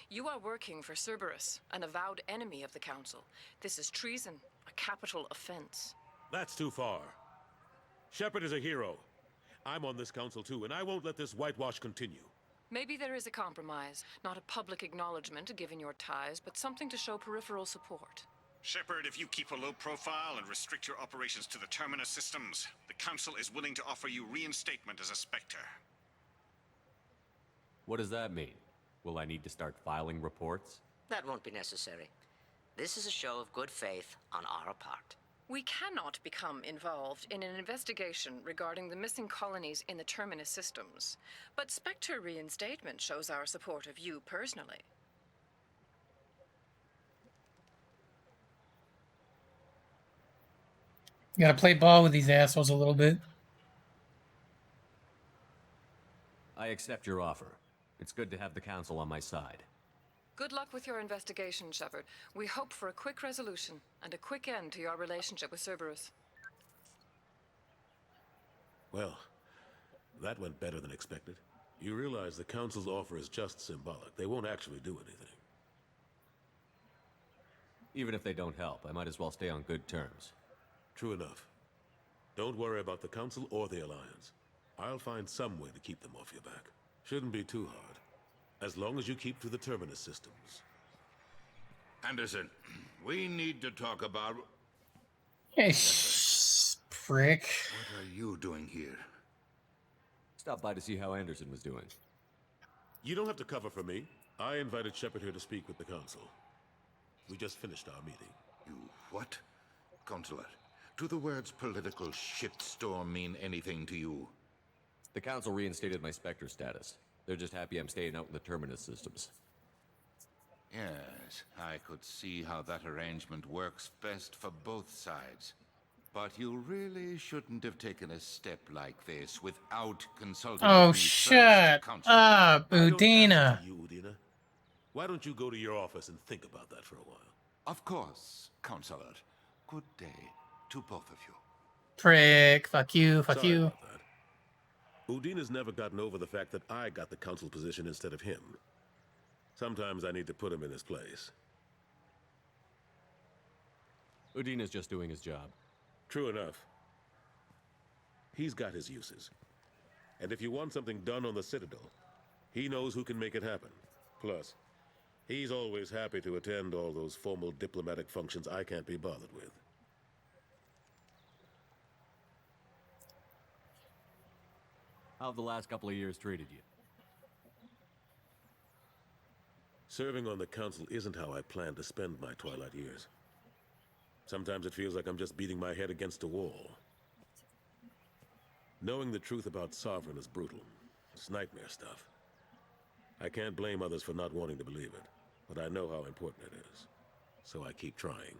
You are working for Cerberus, an avowed enemy of the Council. This is treason, a capital offense. That's too far. Shepard is a hero. I'm on this council too, and I won't let this whitewash continue. Maybe there is a compromise. Not a public acknowledgement given your ties, but something to show peripheral support. Shepard, if you keep a low profile and restrict your operations to the Terminus systems, the Council is willing to offer you reinstatement as a Spectre. What does that mean? Will I need to start filing reports? That won't be necessary. This is a show of good faith on our part. We cannot become involved in an investigation regarding the missing colonies in the Terminus systems. But Spectre reinstatement shows our support of you personally. You gotta play ball with these assholes a little bit. I accept your offer. It's good to have the Council on my side. Good luck with your investigation, Shepard. We hope for a quick resolution and a quick end to your relationship with Cerberus. Well, that went better than expected. You realize the Council's offer is just symbolic. They won't actually do anything. Even if they don't help, I might as well stay on good terms. True enough. Don't worry about the Council or the Alliance. I'll find some way to keep them off your back. Shouldn't be too hard. As long as you keep to the Terminus systems. Anderson, we need to talk about... Hey, prick. What are you doing here? Stopped by to see how Anderson was doing. You don't have to cover for me. I invited Shepard here to speak with the Council. We just finished our meeting. You what? Counselor, do the words political shitstorm mean anything to you? The Council reinstated my Spectre status. They're just happy I'm staying out in the Terminus systems. Yes, I could see how that arrangement works best for both sides. But you really shouldn't have taken a step like this without consulting Oh, with me shut first, up, Udina. Udina. Why don't you go to your office and think about that for a while? Of course, Counselor. Good day to both of you. Prick. Fuck you. Fuck Sorry you. about that. Udina's never gotten over the fact that I got the Council position instead of him. Sometimes I need to put him in his place. Udina's just doing his job. True enough. He's got his uses. And if you want something done on the Citadel, he knows who can make it happen. Plus, he's always happy to attend all those formal diplomatic functions I can't be bothered with. How have the last couple of years treated you? Serving on the council isn't how I plan to spend my twilight years. Sometimes it feels like I'm just beating my head against a wall. Knowing the truth about Sovereign is brutal. It's nightmare stuff. I can't blame others for not wanting to believe it, but I know how important it is. So I keep trying.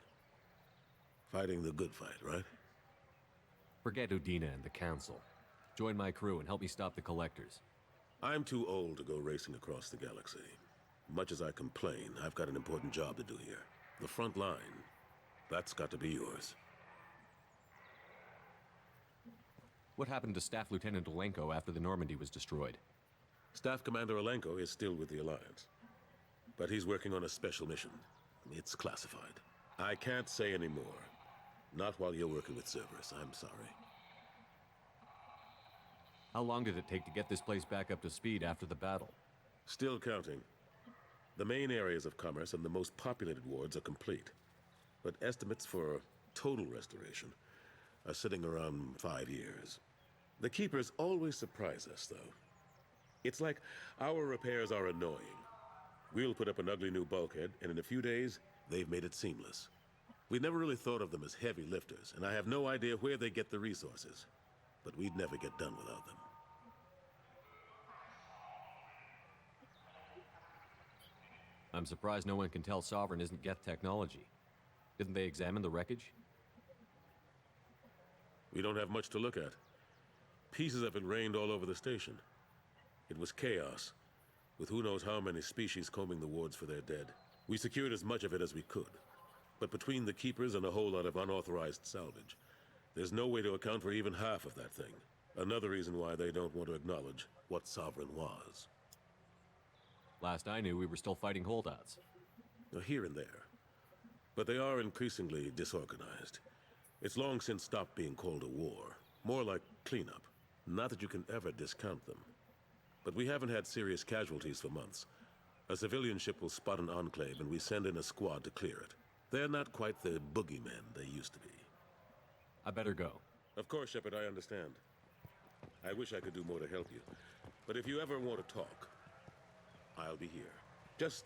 Fighting the good fight, right? Forget Udina and the council. Join my crew and help me stop the collectors. I'm too old to go racing across the galaxy. Much as I complain, I've got an important job to do here. The front line, that's got to be yours. What happened to Staff Lieutenant Olenko after the Normandy was destroyed? Staff Commander Olenko is still with the Alliance. But he's working on a special mission. It's classified. I can't say any more. Not while you're working with Cerberus, I'm sorry. How long did it take to get this place back up to speed after the battle? Still counting. The main areas of commerce and the most populated wards are complete. But estimates for total restoration are sitting around 5 years. The Keepers always surprise us, though. It's like our repairs are annoying. We'll put up an ugly new bulkhead, and in a few days, they've made it seamless. We never really thought of them as heavy lifters, and I have no idea where they get the resources. But we'd never get done without them. I'm surprised no one can tell Sovereign isn't Geth technology. Didn't they examine the wreckage? We don't have much to look at. Pieces of it rained all over the station. It was chaos, with who knows how many species combing the wards for their dead. We secured as much of it as we could. But between the Keepers and a whole lot of unauthorized salvage, there's no way to account for even half of that thing. Another reason why they don't want to acknowledge what Sovereign was. Last I knew, we were still fighting holdouts. Here and there. But they are increasingly disorganized. It's long since stopped being called a war. More like cleanup. Not that you can ever discount them. But we haven't had serious casualties for months. A civilian ship will spot an enclave and we send in a squad to clear it. They're not quite the boogeymen they used to be. I better go. Of course, Shepard, I understand. I wish I could do more to help you. But if you ever want to talk, I'll be here. Just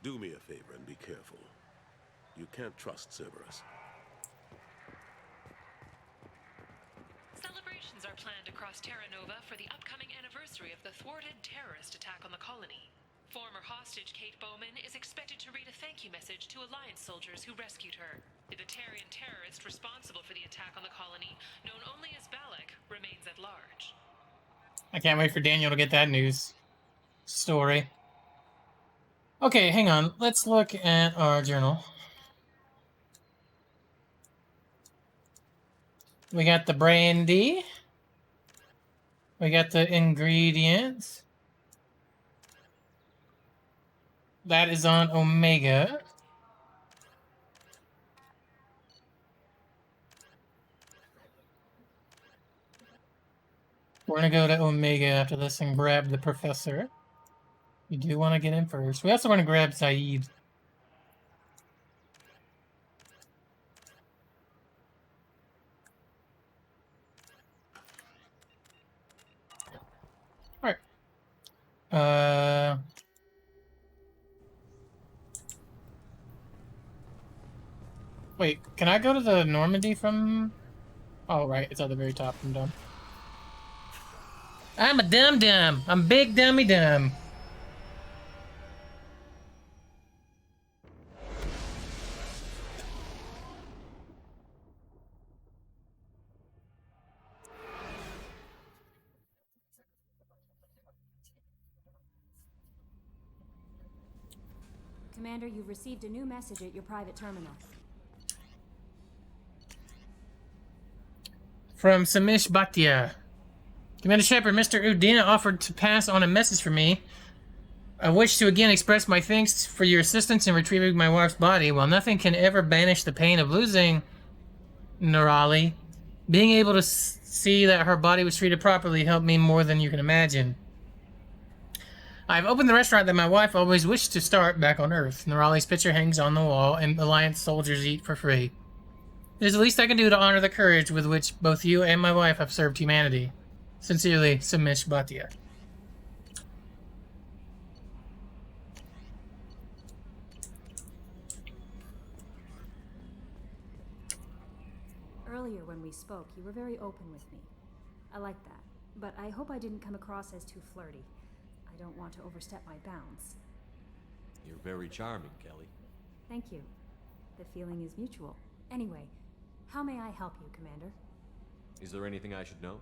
do me a favor and be careful. You can't trust Cerberus. Celebrations are planned across Terra Nova for the upcoming anniversary of the thwarted terrorist attack on the colony. Former hostage Kate Bowman is expected to read a thank you message to Alliance soldiers who rescued her. The Batarian terrorist responsible for the attack on the colony, known only as Balak, remains at large. I can't wait for Daniel to get that news story. Okay, hang on. Let's look at our journal. We got the brandy. We got the ingredients. That is on Omega. We're gonna go to Omega after this and grab the professor. You do want to get in first. We also want to grab Saeed. Alright. Wait, can I go to the Normandy from... Oh, right, it's at the very top. I'm dumb. I'm a dum-dum. I'm big dummy-dum. Commander, you've received a new message at your private terminal. From Samish Bhatia. Commander Shepard, Mr. Udina offered to pass on a message for me. I wish to again express my thanks for your assistance in retrieving my wife's body. While nothing can ever banish the pain of losing Nerali, being able to see that her body was treated properly helped me more than you can imagine. I've opened the restaurant that my wife always wished to start back on Earth. Nerali's picture hangs on the wall, and Alliance soldiers eat for free. It is the least I can do to honor the courage with which both you and my wife have served humanity. Sincerely, Samish Bhatia. Earlier when we spoke, you were very open with me. I like that, but I hope I didn't come across as too flirty. I don't want to overstep my bounds. You're very charming, Kelly. Thank you. The feeling is mutual. Anyway, how may I help you, Commander? Is there anything I should know?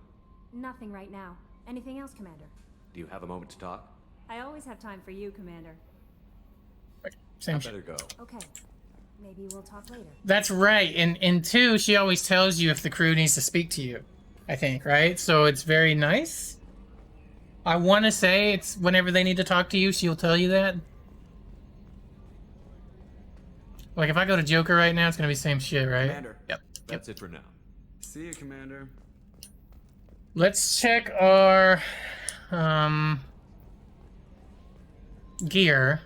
Nothing right now. Anything else, Commander? Do you have a moment to talk? I always have time for you, Commander. I better go. Okay. Maybe we'll talk later. That's right. In 2, she always tells you if the crew needs to speak to you. I think, right? So it's very nice. I want to say it's whenever they need to talk to you, she'll tell you that. Like if I go to Joker right now, it's gonna be the same shit, right? Commander. Yep. That's it for now. See you, Commander. Let's check our gear.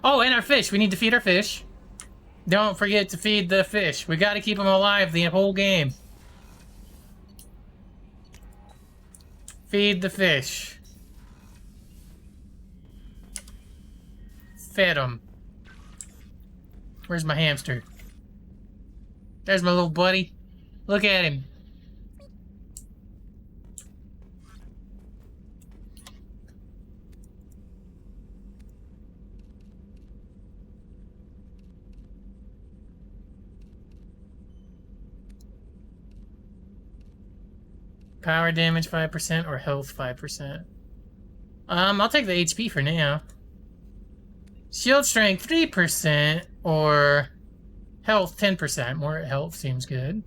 Oh, and our fish. We need to feed our fish. Don't forget to feed the fish. We got to keep them alive the whole game. Feed the fish. Fed them. Where's my hamster? There's my little buddy. Look at him. Power damage 5% or health 5%. I'll take the HP for now. Shield strength 3% or health 10%. More health seems good.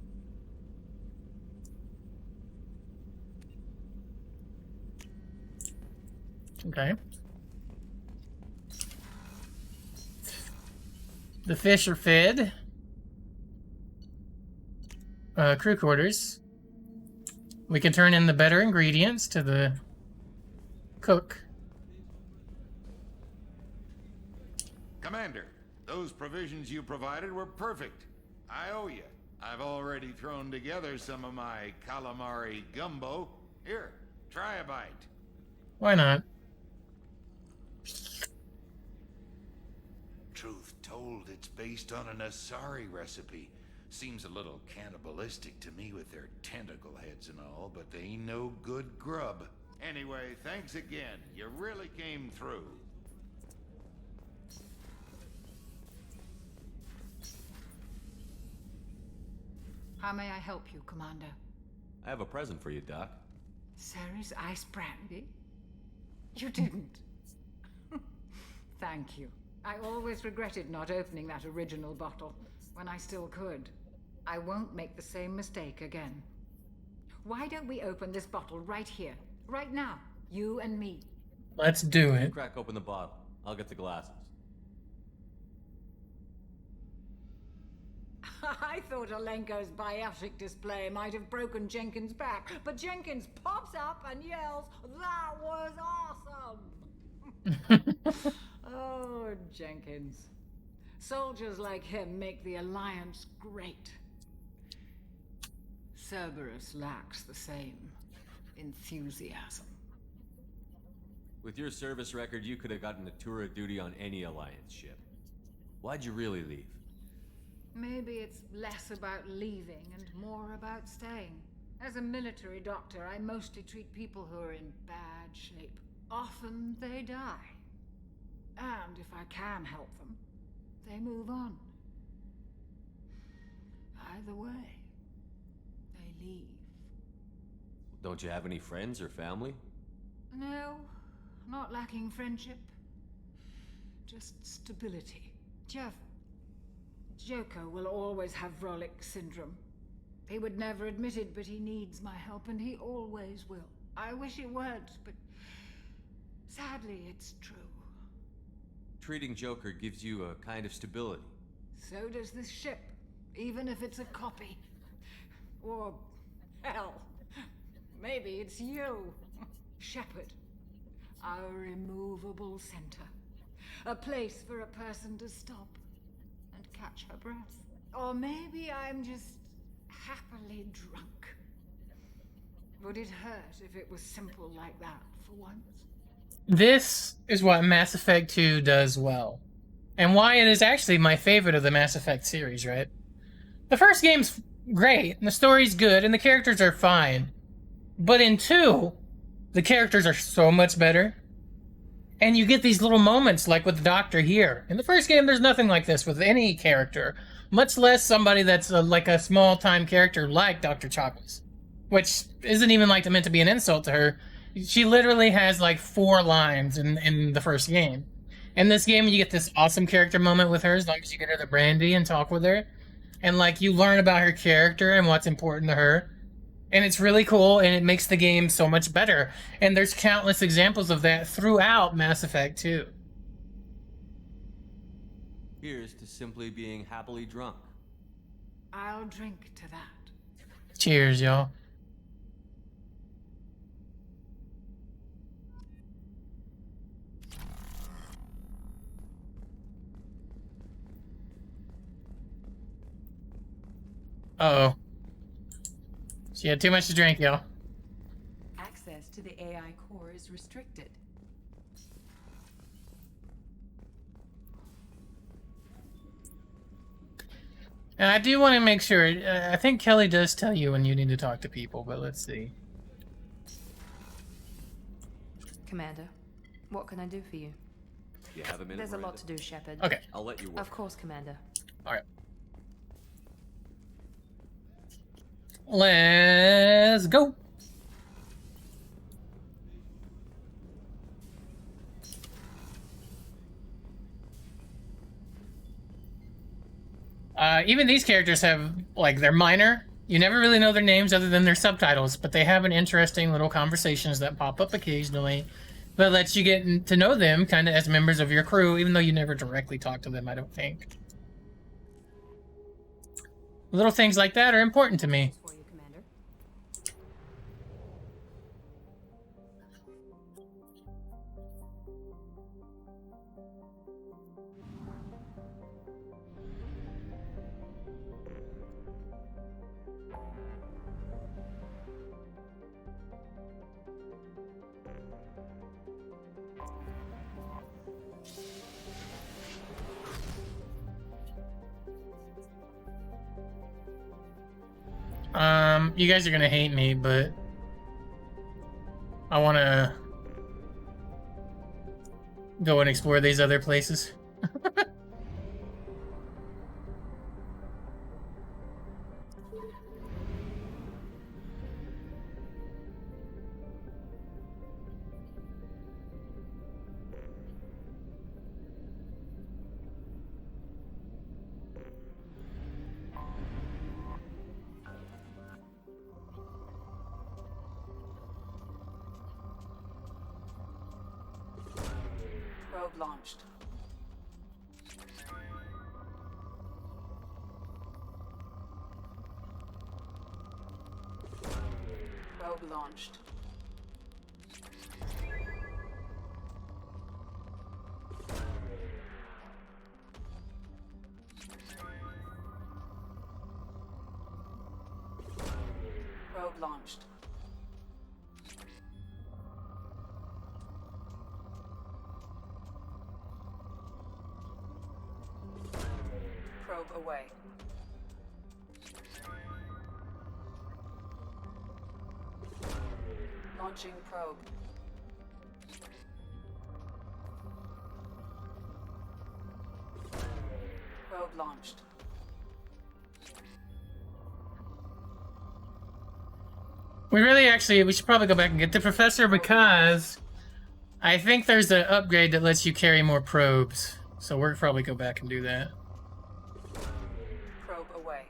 Okay. The fish are fed. Crew quarters. We can turn in the better ingredients to the cook. Commander, those provisions you provided were perfect. I owe you. I've already thrown together some of my calamari gumbo. Here, try a bite. Why not? Truth told, it's based on an Asari recipe. Seems a little cannibalistic to me with their tentacle heads and all, but they ain't no good grub. Anyway, thanks again. You really came through. How may I help you, Commander? I have a present for you, Doc. Ceres ice brandy? You didn't. Thank you. I always regretted not opening that original bottle when I still could. I won't make the same mistake again. Why don't we open this bottle right here, right now, you and me? Let's do it. Crack open the bottle. I'll get the glasses. I thought Alenko's biotic display might have broken Jenkins' back, but Jenkins pops up and yells, "That was awesome!" Oh, Jenkins. Soldiers like him make the Alliance great. Cerberus lacks the same enthusiasm. With your service record, you could have gotten a tour of duty on any Alliance ship. Why'd you really leave? Maybe it's less about leaving and more about staying. As a military doctor, I mostly treat people who are in bad shape. Often they die. And if I can help them, they move on. Either way, they leave. Don't you have any friends or family? No, not lacking friendship. Just stability. Jeff, Joker will always have Vrolic syndrome. He would never admit it, but he needs my help, and he always will. I wish he weren't, but sadly, it's true. Treating Joker gives you a kind of stability. So does this ship, even if it's a copy. Or, hell, maybe it's you, Shepard. Our immovable center. A place for a person to stop and catch her breath. Or maybe I'm just happily drunk. Would it hurt if it was simple like that for once? This is what Mass Effect 2 does well. And why it is actually my favorite of the Mass Effect series, right? The first game's great, and the story's good, and the characters are fine. But in 2, the characters are so much better. And you get these little moments like with the Doctor here. In the first game, there's nothing like this with any character. Much less somebody that's like a small-time character like Dr. Chakwas. Which isn't even like meant to be an insult to her. She literally has like 4 lines in the first game. In this game, you get this awesome character moment with her as long as you get her the brandy and talk with her. And like you learn about her character and what's important to her. And it's really cool, and it makes the game so much better. And there's countless examples of that throughout Mass Effect 2. Here's to simply being happily drunk. I'll drink to that. Cheers, y'all. Uh-oh. She had too much to drink, y'all. Access to the AI core is restricted. And I do want to make sure, I think Kelly does tell you when you need to talk to people, but let's see. Commander, what can I do for you? You have a minute, There's a lot Miranda? to do, Shepard. Okay. I'll let you work. Of course, Commander. Alright. Let's go. Even these characters have, like, they're minor. You never really know their names other than their subtitles, but they have an interesting little conversations that pop up occasionally that lets you get to know them kind of as members of your crew, even though you never directly talk to them, I don't think. Little things like that are important to me. You guys are gonna hate me, but I wanna go and explore these other places. Probe launched. Probe launched. Probe launched. Probe away. Launching probe. Probe launched. We should probably go back and get the professor because I think there's an upgrade that lets you carry more probes. So we'll probably go back and do that. Probe away.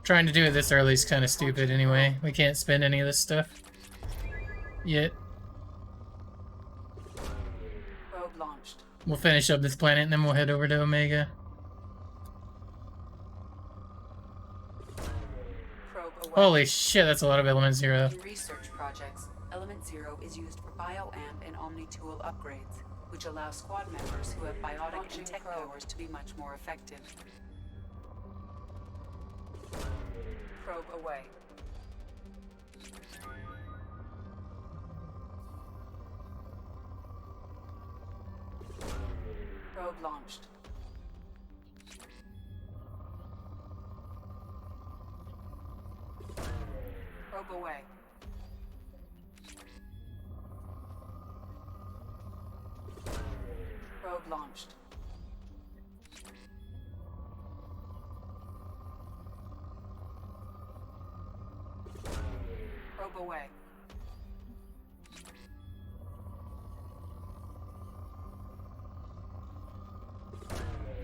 Trying to do it this early is kind of stupid anyway. We can't spend any of this stuff yet. Probe launched. We'll finish up this planet and then we'll head over to Omega. Probe away. Holy shit, that's a lot of Element Zero. In research projects, Element Zero is used for bioamp and Omni-tool upgrades, which allow squad members who have biotic and tech powers to be much more effective. Probe away. Probe launched. Probe away. Probe launched. Probe away.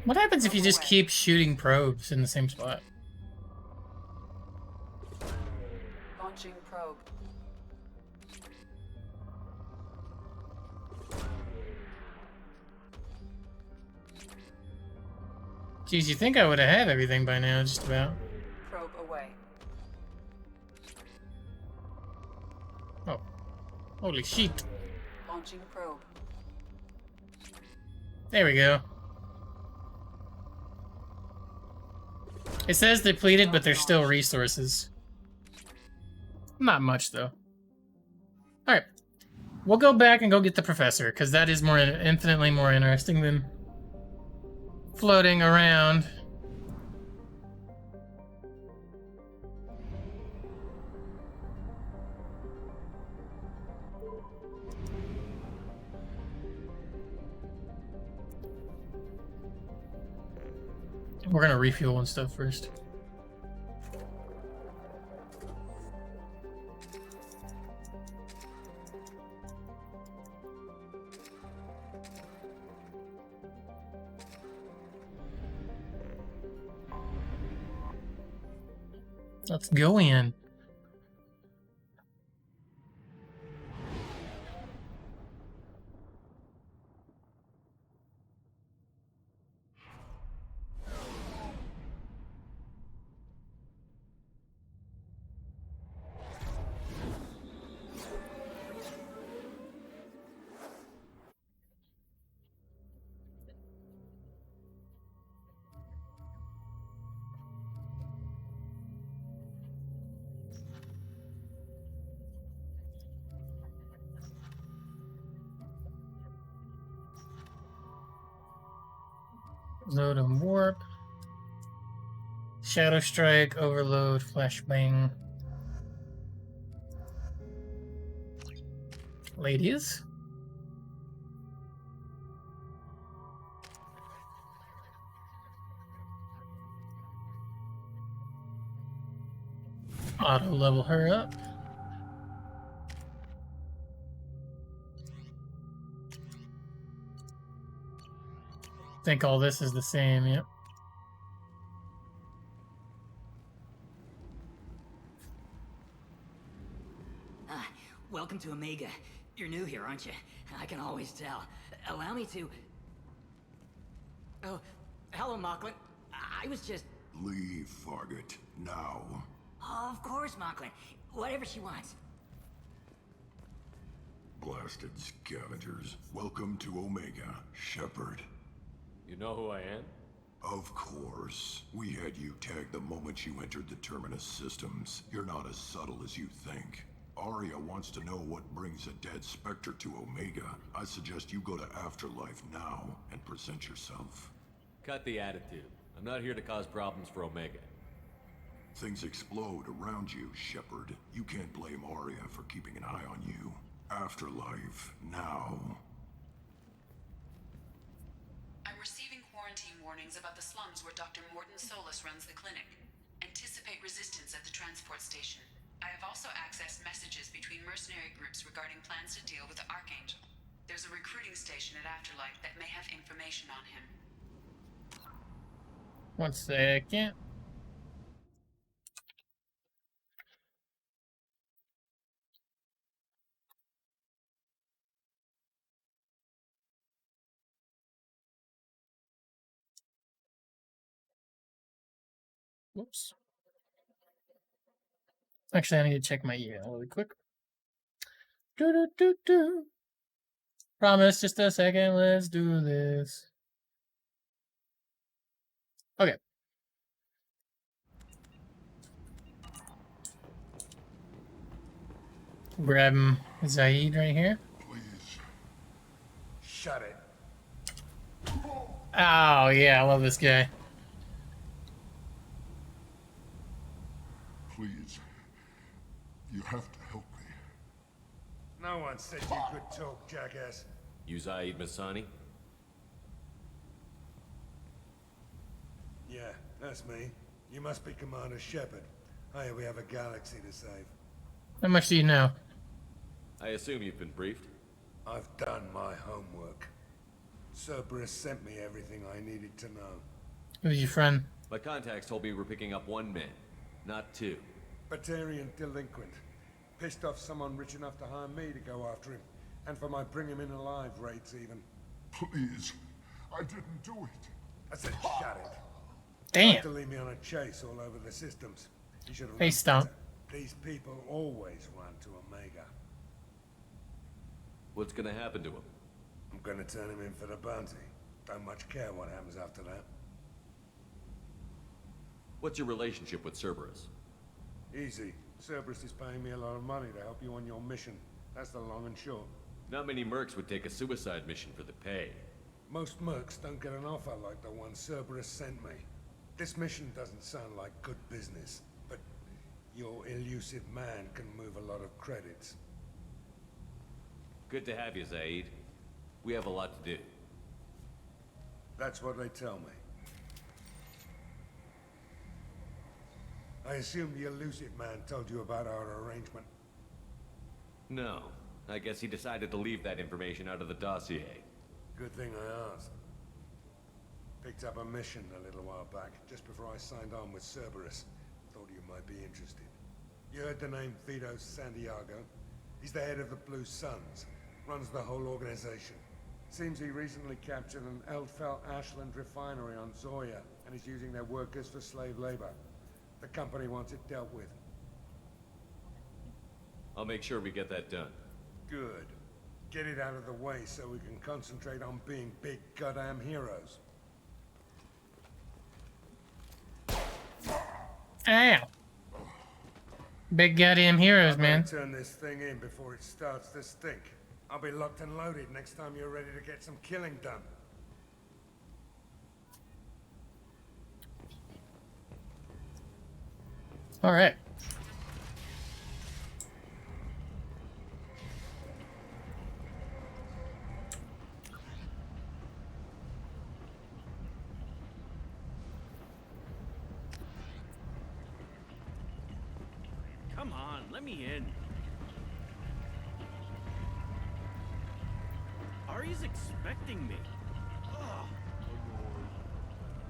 What happens if you just keep shooting probes in the same spot? Launching probe. Geez, you think I would have had everything by now, just about. Probe away. Oh. Holy shit. Launching probe. There we go. It says depleted, but there's still resources. Not much, though. Alright. We'll go back and go get the professor, because that is infinitely more interesting than floating around. We're gonna refuel and stuff first. Let's go in. Load and warp. Shadow strike, overload, flashbang. Ladies. Auto level her up. Think all this is the same, yep. Welcome to Omega. You're new here, aren't you? I can always tell. Allow me to... Oh, hello, Mocklin. I was just... Leave, Fargate. Now. Oh, of course, Mocklin. Whatever she wants. Blasted scavengers. Welcome to Omega, Shepard. You know who I am? Of course. We had you tagged the moment you entered the Terminus systems. You're not as subtle as you think. Arya wants to know what brings a dead Spectre to Omega. I suggest you go to Afterlife now and present yourself. Cut the attitude. I'm not here to cause problems for Omega. Things explode around you, Shepard. You can't blame Arya for keeping an eye on you. Afterlife now. I'm receiving quarantine warnings about the slums where Dr. Morton Solus runs the clinic. Anticipate resistance at the transport station. I have also accessed messages between mercenary groups regarding plans to deal with the Archangel. There's a recruiting station at Afterlife that may have information on him. 1 second. Whoops. Actually, I need to check my email really quick. Promise, just a second. Let's do this. Okay. Grab Zaid right here. Please. Shut it. Oh, yeah, I love this guy. Please. You have to help me. No one said you could talk, jackass. You Zaid Masani? Yeah, that's me. You must be Commander Shepard. Hey, we have a galaxy to save. How much do you know? I assume you've been briefed? I've done my homework. Cerberus sent me everything I needed to know. Who's your friend? My contacts told me we're picking up one man, not two. Batarian delinquent. Pissed off someone rich enough to hire me to go after him. And for my bring him in alive rates even. Please. I didn't do it. I said shut it. Damn. Tried to lead me on a chase all over the systems. You should have Hey, stomp. These people always run to Omega. What's gonna happen to him? I'm gonna turn him in for the bounty. Don't much care what happens after that. What's your relationship with Cerberus? Easy. Cerberus is paying me a lot of money to help you on your mission. That's the long and short. Not many mercs would take a suicide mission for the pay. Most mercs don't get an offer like the one Cerberus sent me. This mission doesn't sound like good business, but your elusive man can move a lot of credits. Good to have you, Zaid. We have a lot to do. That's what they tell me. I assume the elusive man told you about our arrangement. No. I guess he decided to leave that information out of the dossier. Good thing I asked. Picked up a mission a little while back, just before I signed on with Cerberus. Thought you might be interested. You heard the name Vito Santiago? He's the head of the Blue Suns. Runs the whole organization. Seems he recently captured an Eldfell Ashland refinery on Zoya, and is using their workers for slave labor. The company wants it dealt with. I'll make sure we get that done. Good. Get it out of the way so we can concentrate on being big goddamn heroes. Ow. Big goddamn heroes, man. Turn this thing in before it starts to stink. I'll be locked and loaded next time you're ready to get some killing done. All right. Come on, let me in. Ari's expecting me. Ugh.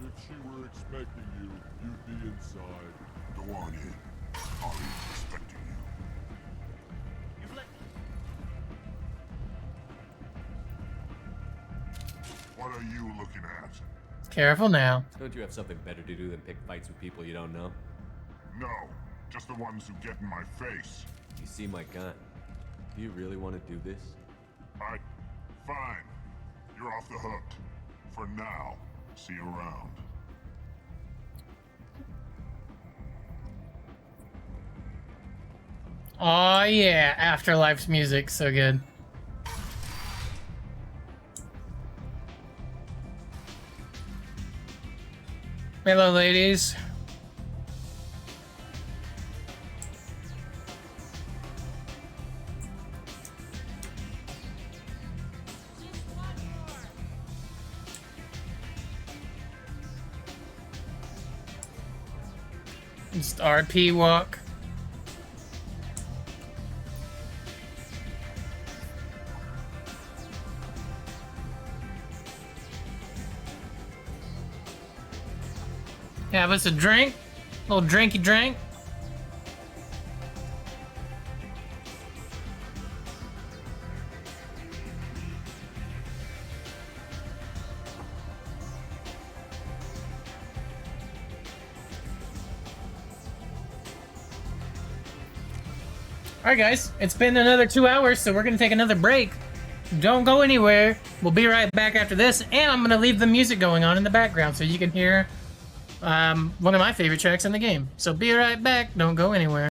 If she were expecting you, you'd be inside. Go on in. Ari's expecting you. You've let... What are you looking at? Careful now. Don't you have something better to do than pick fights with people you don't know? No, just the ones who get in my face. You see my gun. Do you really want to do this? Fine. You're off the hook. For now. See you around. Oh yeah, Afterlife's music, so good. Hello, ladies. Just RP walk. Have us a drink, a little drinky drink. Alright guys, it's been another 2 hours, so we're gonna take another break. Don't go anywhere. We'll be right back after this, and I'm gonna leave the music going on in the background so you can hear one of my favorite tracks in the game. So be right back, don't go anywhere.